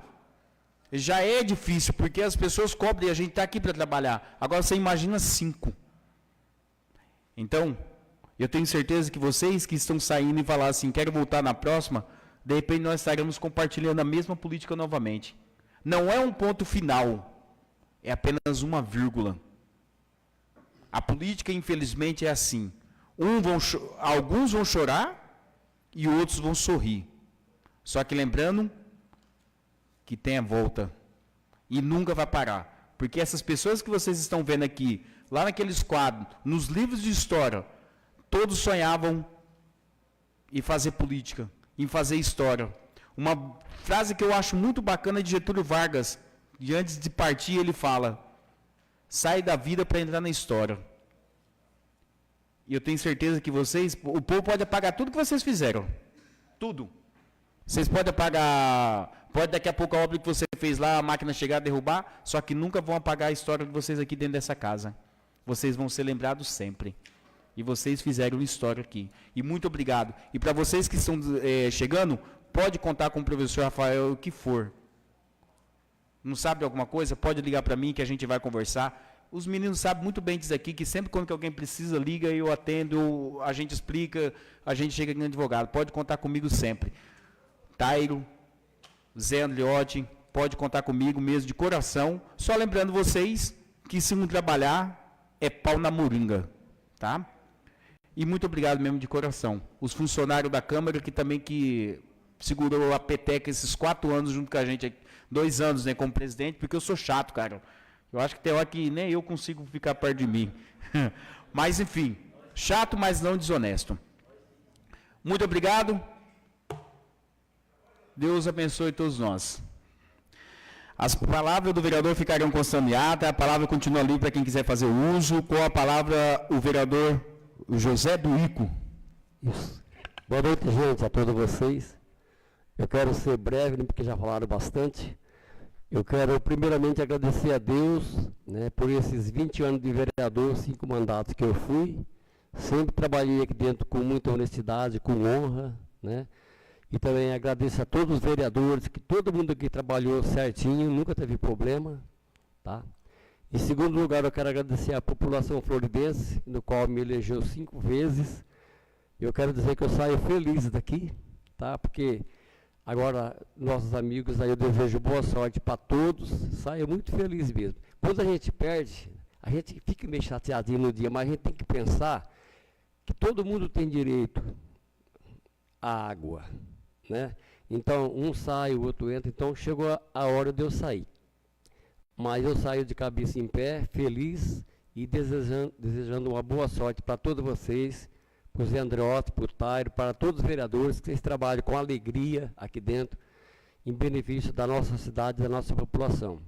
já é difícil, porque as pessoas cobram e a gente está aqui para trabalhar. Agora, você imagina 5. Então, eu tenho certeza que vocês que estão saindo e falar assim, quero voltar na próxima, de repente nós estaremos compartilhando a mesma política novamente. Não é um ponto final, é apenas uma vírgula. A política, infelizmente, é assim. Alguns vão chorar e outros vão sorrir. Só que lembrando que tenha volta. E nunca vai parar. Porque essas pessoas que vocês estão vendo aqui, lá naqueles quadros, nos livros de história, todos sonhavam em fazer política, em fazer história. Uma frase que eu acho muito bacana de Getúlio Vargas, de antes de partir ele fala, sai da vida para entrar na história. E eu tenho certeza que vocês, o povo pode apagar tudo que vocês fizeram. Tudo. Vocês podem apagar, pode daqui a pouco a obra que você fez lá, a máquina chegar a derrubar, só que nunca vão apagar a história de vocês aqui dentro dessa casa. Vocês vão ser lembrados sempre. E vocês fizeram história aqui. E muito obrigado. E para vocês que estão chegando, pode contar com o professor Rafael o que for. Não sabe alguma coisa? Pode ligar para mim que a gente vai conversar. Os meninos sabem muito bem disso aqui, que sempre quando que alguém precisa, liga, eu atendo, a gente explica, a gente chega aqui no advogado. Pode contar comigo sempre. Tairo, Zé Andriotti, pode contar comigo mesmo de coração. Só lembrando vocês que se não trabalhar, é pau na moringa. Tá? E muito obrigado mesmo de coração. Os funcionários da Câmara que também que segurou a peteca esses 4 anos junto com a gente, 2 anos, né, como presidente, porque eu sou chato, cara. Eu acho que tem hora que nem eu consigo ficar perto de mim. Mas, enfim, chato, mas não desonesto. Muito obrigado. Deus abençoe todos nós. As palavras do vereador ficarão constando em ata, a palavra continua livre para quem quiser fazer uso. Com a palavra, o vereador José do Ico. Isso. Boa noite, gente, a todos vocês. Eu quero ser breve, porque já falaram bastante. Eu quero primeiramente agradecer a Deus, né, por esses 20 anos de vereador, 5 mandatos que eu fui. Sempre trabalhei aqui dentro com muita honestidade, com honra, né? E também agradeço a todos os vereadores, que todo mundo aqui trabalhou certinho, nunca teve problema, tá? Em segundo lugar, eu quero agradecer à população floridense, no qual me elegeu 5 vezes. Eu quero dizer que eu saio feliz daqui, tá? Porque agora, nossos amigos, aí eu desejo boa sorte para todos, saio muito feliz mesmo. Quando a gente perde, a gente fica meio chateadinho no dia, mas a gente tem que pensar que todo mundo tem direito à água, né? Então, um sai, o outro entra, então chegou a hora de eu sair. Mas eu saio de cabeça em pé, feliz e desejando uma boa sorte para todos vocês, para o Zé Andriotti, para o Tairo, para todos os vereadores, que vocês trabalham com alegria aqui dentro, em benefício da nossa cidade e da nossa população.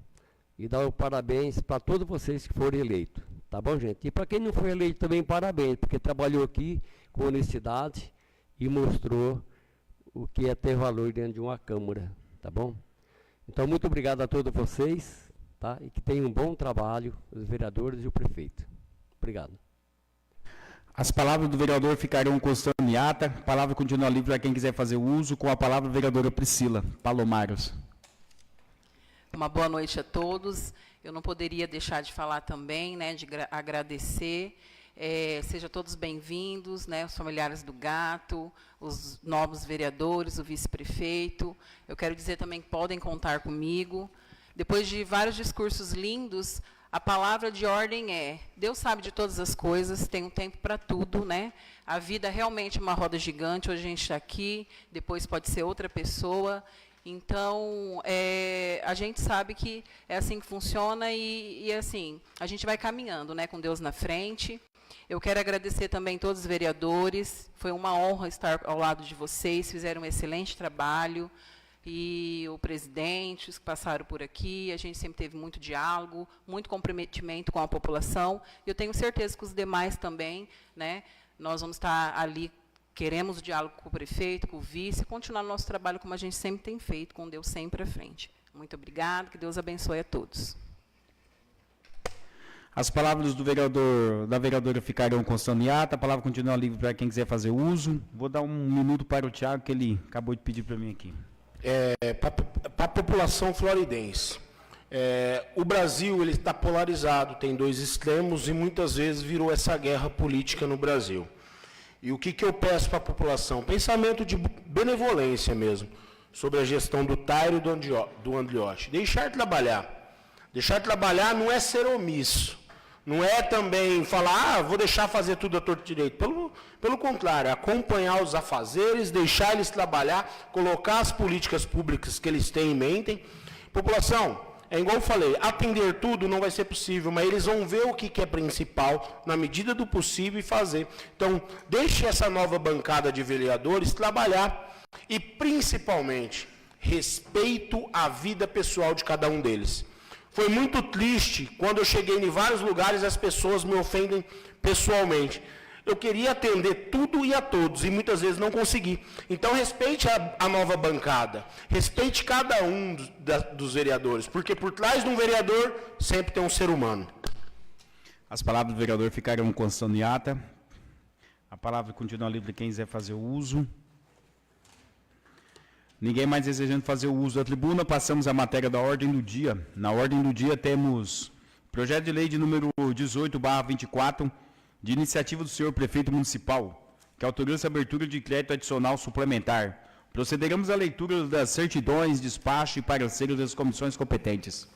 E dar parabéns para todos vocês que foram eleitos, tá bom, gente? E para quem não foi eleito também, parabéns, porque trabalhou aqui com honestidade e mostrou o que é ter valor dentro de uma Câmara, tá bom? Então, muito obrigado a todos vocês, tá? E que tenham um bom trabalho, os vereadores e o prefeito. Obrigado. As palavras do vereador ficarão constando em ata. A palavra continua livre para quem quiser fazer uso. Com a palavra, a vereadora Priscila Palomares. Uma boa noite a todos. Eu não poderia deixar de falar também, né, de agradecer. Sejam todos bem-vindos, né, os familiares do Gato, os novos vereadores, o vice-prefeito. Eu quero dizer também que podem contar comigo. Depois de vários discursos lindos, a palavra de ordem é: Deus sabe de todas as coisas, tem um tempo para tudo, né? A vida é realmente uma roda gigante, hoje a gente está aqui, depois pode ser outra pessoa. Então, a gente sabe que é assim que funciona e assim, a gente vai caminhando, né, com Deus na frente. Eu quero agradecer também todos os vereadores, foi uma honra estar ao lado de vocês, fizeram um excelente trabalho. E o presidente, os que passaram por aqui, a gente sempre teve muito diálogo, muito comprometimento com a população. E eu tenho certeza que os demais também, né, nós vamos estar ali, queremos o diálogo com o prefeito, com o vice, continuar o nosso trabalho como a gente sempre tem feito, com Deus sempre à frente. Muito obrigada, que Deus abençoe a todos. As palavras do vereador, da vereadora ficarão constando em ata. A palavra continua livre para quem quiser fazer uso. Vou dar um minuto para o Thiago, que ele acabou de pedir para mim aqui. Para a população floridense. O Brasil ele está polarizado, tem 2 extremos e muitas vezes virou essa guerra política no Brasil. E o que eu peço para a população? Pensamento de benevolência mesmo, sobre a gestão do Tairo e do Andriotti. Deixar trabalhar. Deixar trabalhar não é ser omisso. Não é também falar, vou deixar fazer tudo a torto direito. Pelo contrário, acompanhar os afazeres, deixar eles trabalhar, colocar as políticas públicas que eles têm em mente, População, é igual eu falei, atender tudo não vai ser possível, mas eles vão ver o que é principal, na medida do possível, e fazer. Então, deixe essa nova bancada de vereadores trabalhar e, principalmente, respeito à vida pessoal de cada um deles. Foi muito triste quando eu cheguei em vários lugares e as pessoas me ofendem pessoalmente. Eu queria atender tudo e a todos, e muitas vezes não consegui. Então, respeite a nova bancada, respeite cada um dos vereadores, porque por trás de um vereador sempre tem um ser humano. As palavras do vereador ficarão constando em ata. A palavra continua livre quem quiser fazer o uso. Ninguém mais desejando fazer o uso da tribuna, passamos à matéria da ordem do dia. Na ordem do dia temos projeto de lei de número 18/24, de iniciativa do senhor prefeito municipal, que autoriza a abertura de crédito adicional suplementar. Procederemos à leitura das certidões, despacho e pareceres das comissões competentes.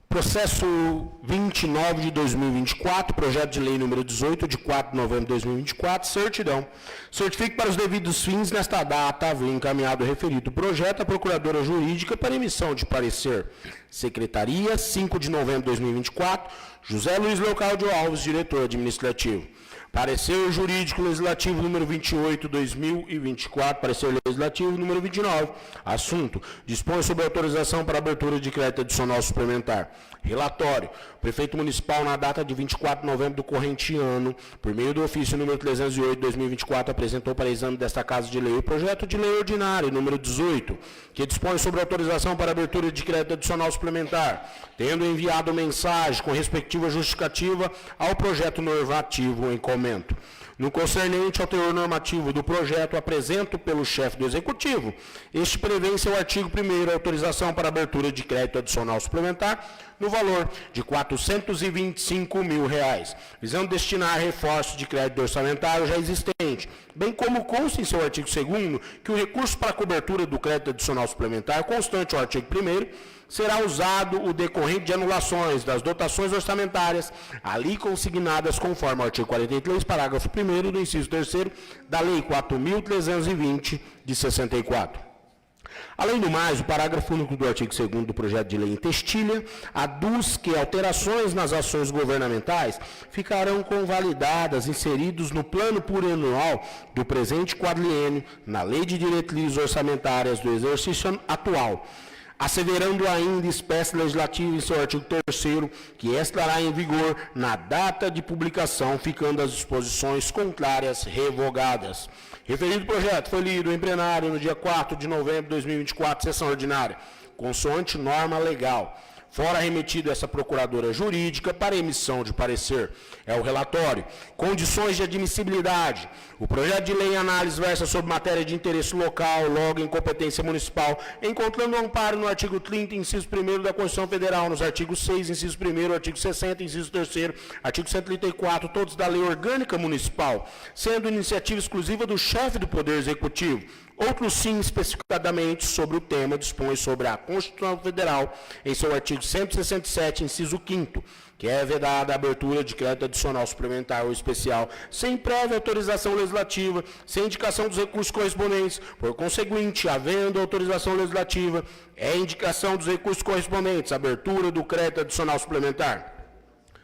Processo 29 de 2024, projeto de lei número 18, de 4 de novembro de 2024, certidão. Certifique para os devidos fins, nesta data, haver encaminhado o referido projeto à Procuradora Jurídica para emissão de parecer. Secretaria, 5 de novembro de 2024, José Luiz Leocádio Alves, diretor administrativo. Parecer jurídico legislativo número 28, 2024, parecer legislativo número 29. Assunto: dispõe sobre autorização para abertura de crédito adicional suplementar. Relatório: o prefeito municipal, na data de 24 de novembro do corrente ano, por meio do ofício número 308, 2024, apresentou para exame desta Casa de Lei o projeto de lei ordinário número 18, que dispõe sobre autorização para abertura de crédito adicional suplementar, tendo enviado mensagem com respectiva justificativa ao projeto normativo em comento. No concernente ao teor normativo do projeto, apresento pelo chefe do Executivo. Este prevê em seu artigo 1º a autorização para abertura de crédito adicional suplementar no valor de R$ 425 mil, visando destinar reforço de crédito orçamentário já existente, bem como consta em seu artigo 2º que o recurso para cobertura do crédito adicional suplementar, constante ao artigo 1º, será usado o decorrente de anulações das dotações orçamentárias, ali consignadas conforme o artigo 43, parágrafo 1º do inciso 3º da Lei 4.320, de 64. Além do mais, o parágrafo único do artigo 2º do projeto de lei em textilha aduz que alterações nas ações governamentais ficarão convalidadas, inseridos no plano plurianual do presente quadriênio, na Lei de Diretrizes Orçamentárias do exercício atual, asseverando ainda espécie legislativa em seu artigo 3º, que estará em vigor na data de publicação, ficando as disposições contrárias revogadas. Referido projeto foi lido em plenário no dia 4 de novembro de 2024, sessão ordinária, consoante norma legal. Fora remetido essa procuradora jurídica para emissão de parecer. É o relatório. Condições de admissibilidade. O projeto de lei em análise versa sobre matéria de interesse local, logo em competência municipal, encontrando amparo no artigo 30, inciso 1º da Constituição Federal, nos artigos 6, inciso 1º, artigo 60, inciso 3º, artigo 134, todos da Lei Orgânica Municipal, sendo iniciativa exclusiva do chefe do Poder Executivo. Outros sim, especificadamente sobre o tema, dispõe sobre a Constituição Federal, em seu artigo 167, inciso 5º, que é vedada a abertura de crédito adicional suplementar ou especial, sem prévia autorização legislativa, sem indicação dos recursos correspondentes. Por conseguinte, havendo autorização legislativa, é indicação dos recursos correspondentes, abertura do crédito adicional suplementar.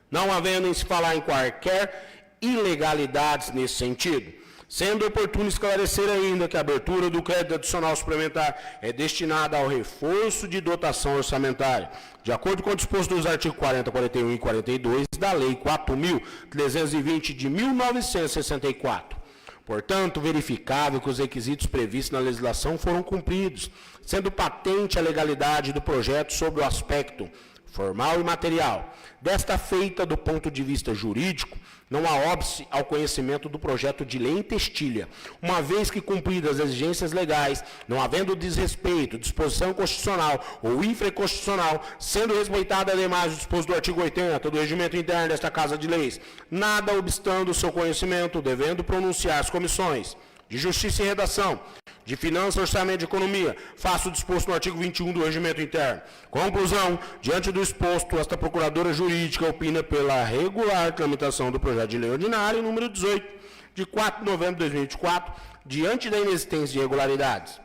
Não havendo em se falar em quaisquer ilegalidades nesse sentido, sendo oportuno esclarecer ainda que a abertura do crédito adicional suplementar é destinada ao reforço de dotação orçamentária, de acordo com o disposto dos artigos 40, 41 e 42 da Lei 4.320 de 1964. Portanto, verificável que os requisitos previstos na legislação foram cumpridos, sendo patente a legalidade do projeto sobre o aspecto formal e material. Desta feita, do ponto de vista jurídico, não há óbice ao conhecimento do projeto de lei em textilha, uma vez que cumpridas as exigências legais, não havendo desrespeito, disposição constitucional ou infraconstitucional, sendo respeitada ademais o disposto do artigo 80 do regimento interno desta Casa de Leis, nada obstando o seu conhecimento, devendo pronunciar as comissões de Justiça e Redação, de Finanças, Orçamento e Economia, faço o disposto no artigo 21 do Regimento Interno. Conclusão, diante do exposto, esta Procuradora Jurídica opina pela regular tramitação do projeto de lei ordinário número 18, de 4 de novembro de 2024, diante da inexistência de irregularidades.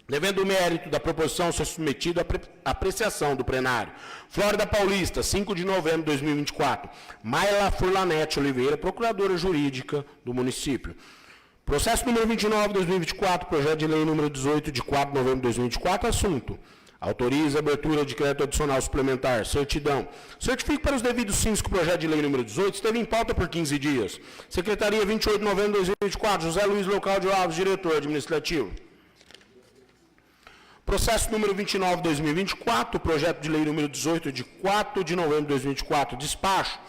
Devendo o mérito da proposição ser submetido à apreciação do plenário. Flórida Paulista, 5 de novembro de 2024. Mayla Furlanete Oliveira, procuradora jurídica do município. Processo número 29 de 2024, projeto de lei número 18 de 4 de novembro de 2024, assunto: autoriza a abertura de crédito adicional suplementar, certidão. Certifico para os devidos fins que o projeto de lei número 18 esteve em pauta por 15 dias. Secretaria, 28 de novembro de 2024, José Luiz Leocádio Alves, diretor administrativo. Processo número 29 de 2024, projeto de lei número 18 de 4 de novembro de 2024, despacho.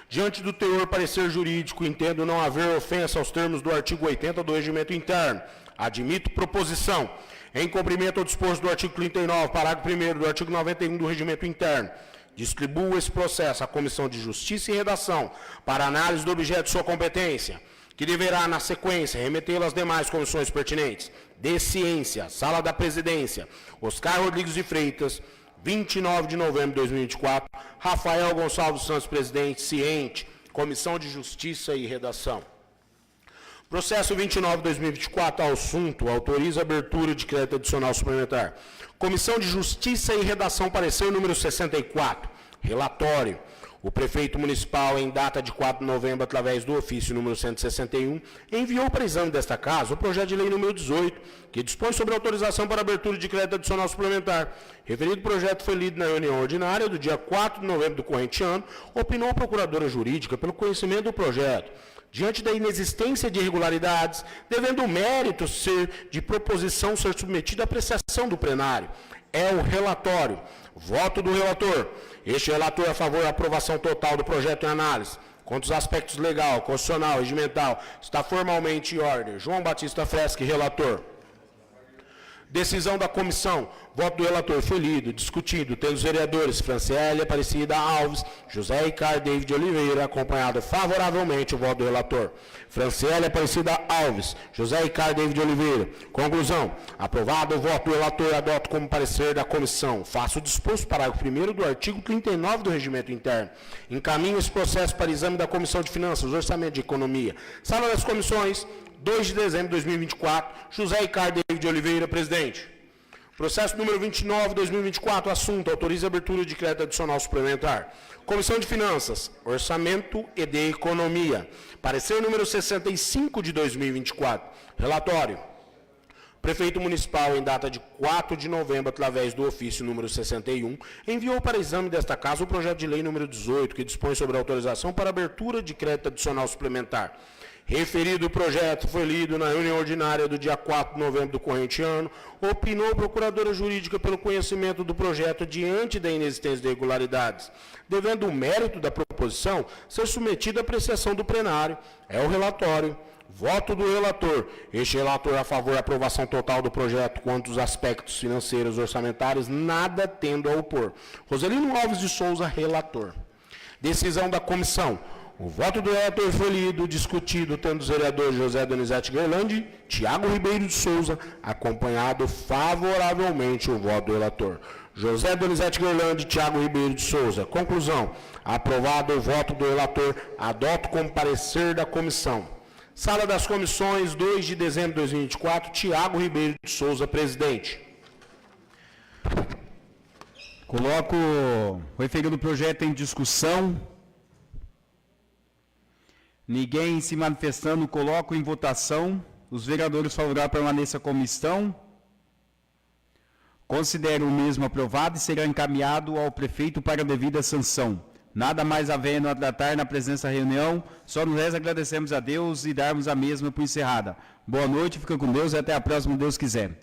Diante do teor parecer jurídico, entendo não haver ofensa aos termos do artigo 80 do Regimento Interno. Admito proposição. Em cumprimento ao disposto do artigo 39, parágrafo 1º do artigo 91 do Regimento Interno, distribuo esse processo à Comissão de Justiça e Redação para análise do objeto de sua competência, que deverá, na sequência, remetê-lo às demais comissões pertinentes. De Ciência, Sala da Presidência, Oscar Rodrigues de Freitas, 29 de novembro de 2024, Rafael Gonçalves Santos, presidente, ciente, Comissão de Justiça e Redação. Processo 29 de 2024, assunto: autoriza a abertura de crédito adicional suplementar. Comissão de Justiça e Redação, parecer número 64, relatório. O prefeito municipal, em data de 4 de novembro, através do ofício número 161, enviou para exame desta casa o projeto de lei número 18, que dispõe sobre autorização para abertura de crédito adicional suplementar. Referido projeto foi lido na reunião ordinária do dia 4 de novembro do corrente ano, opinou a procuradora jurídica pelo conhecimento do projeto. Diante da inexistência de irregularidades, devendo o mérito de proposição ser submetido à apreciação do plenário. É o relatório. Voto do relator. Este relator é a favor da aprovação total do projeto em análise. Quanto aos aspectos legal, constitucional, regimental, está formalmente em ordem. João Batista Freschi, relator. Decisão da comissão. Voto do relator foi lido, discutido, tendo os vereadores Franciele Aparecida Alves, José Ricardo David Oliveira, acompanhado favoravelmente o voto do relator. Franciele Aparecida Alves, José Ricardo David Oliveira. Conclusão. Aprovado o voto do relator, adoto como parecer da comissão. Faço o disposto parágrafo 1º do artigo 39 do Regimento Interno. Encaminho esse processo para exame da Comissão de Finanças, Orçamento e Economia. Sala das Comissões, 2 de dezembro de 2024, José Ricardo David Oliveira, presidente. Processo número 29 de 2024, assunto: autoriza a abertura de crédito adicional suplementar. Comissão de Finanças, Orçamento e de Economia. Parecer número 65 de 2024. Relatório. Prefeito Municipal, em data de 4 de novembro, através do ofício número 61, enviou para exame desta casa o projeto de lei número 18, que dispõe sobre a autorização para abertura de crédito adicional suplementar. Referido projeto foi lido na reunião ordinária do dia 4 de novembro do corrente ano, opinou a procuradora jurídica pelo conhecimento do projeto diante da inexistência de irregularidades, devendo o mérito da proposição ser submetido à apreciação do plenário. É o relatório. Voto do relator. Este relator é a favor da aprovação total do projeto quanto aos aspectos financeiros e orçamentários, nada tendo a opor. Roselino Alves de Souza, relator. Decisão da comissão. O voto do relator foi lido, discutido, tendo os vereadores José Donizete Gerlandi, Tiago Ribeiro de Souza, acompanhado favoravelmente o voto do relator. José Donizete Gerlandi, Tiago Ribeiro de Souza. Conclusão. Aprovado o voto do relator, adoto como parecer da comissão. Sala das Comissões, 2 de dezembro de 2024, Tiago Ribeiro de Souza, presidente. Coloco o referido projeto em discussão. Ninguém se manifestando, coloco em votação. Os vereadores favoráveis permaneçam como estão. Considero o mesmo aprovado e será encaminhado ao prefeito para a devida sanção. Nada mais havendo a tratar na presença da reunião, só nos resta agradecemos a Deus e darmos a mesma por encerrada. Boa noite, fica com Deus e até a próxima, Deus quiser.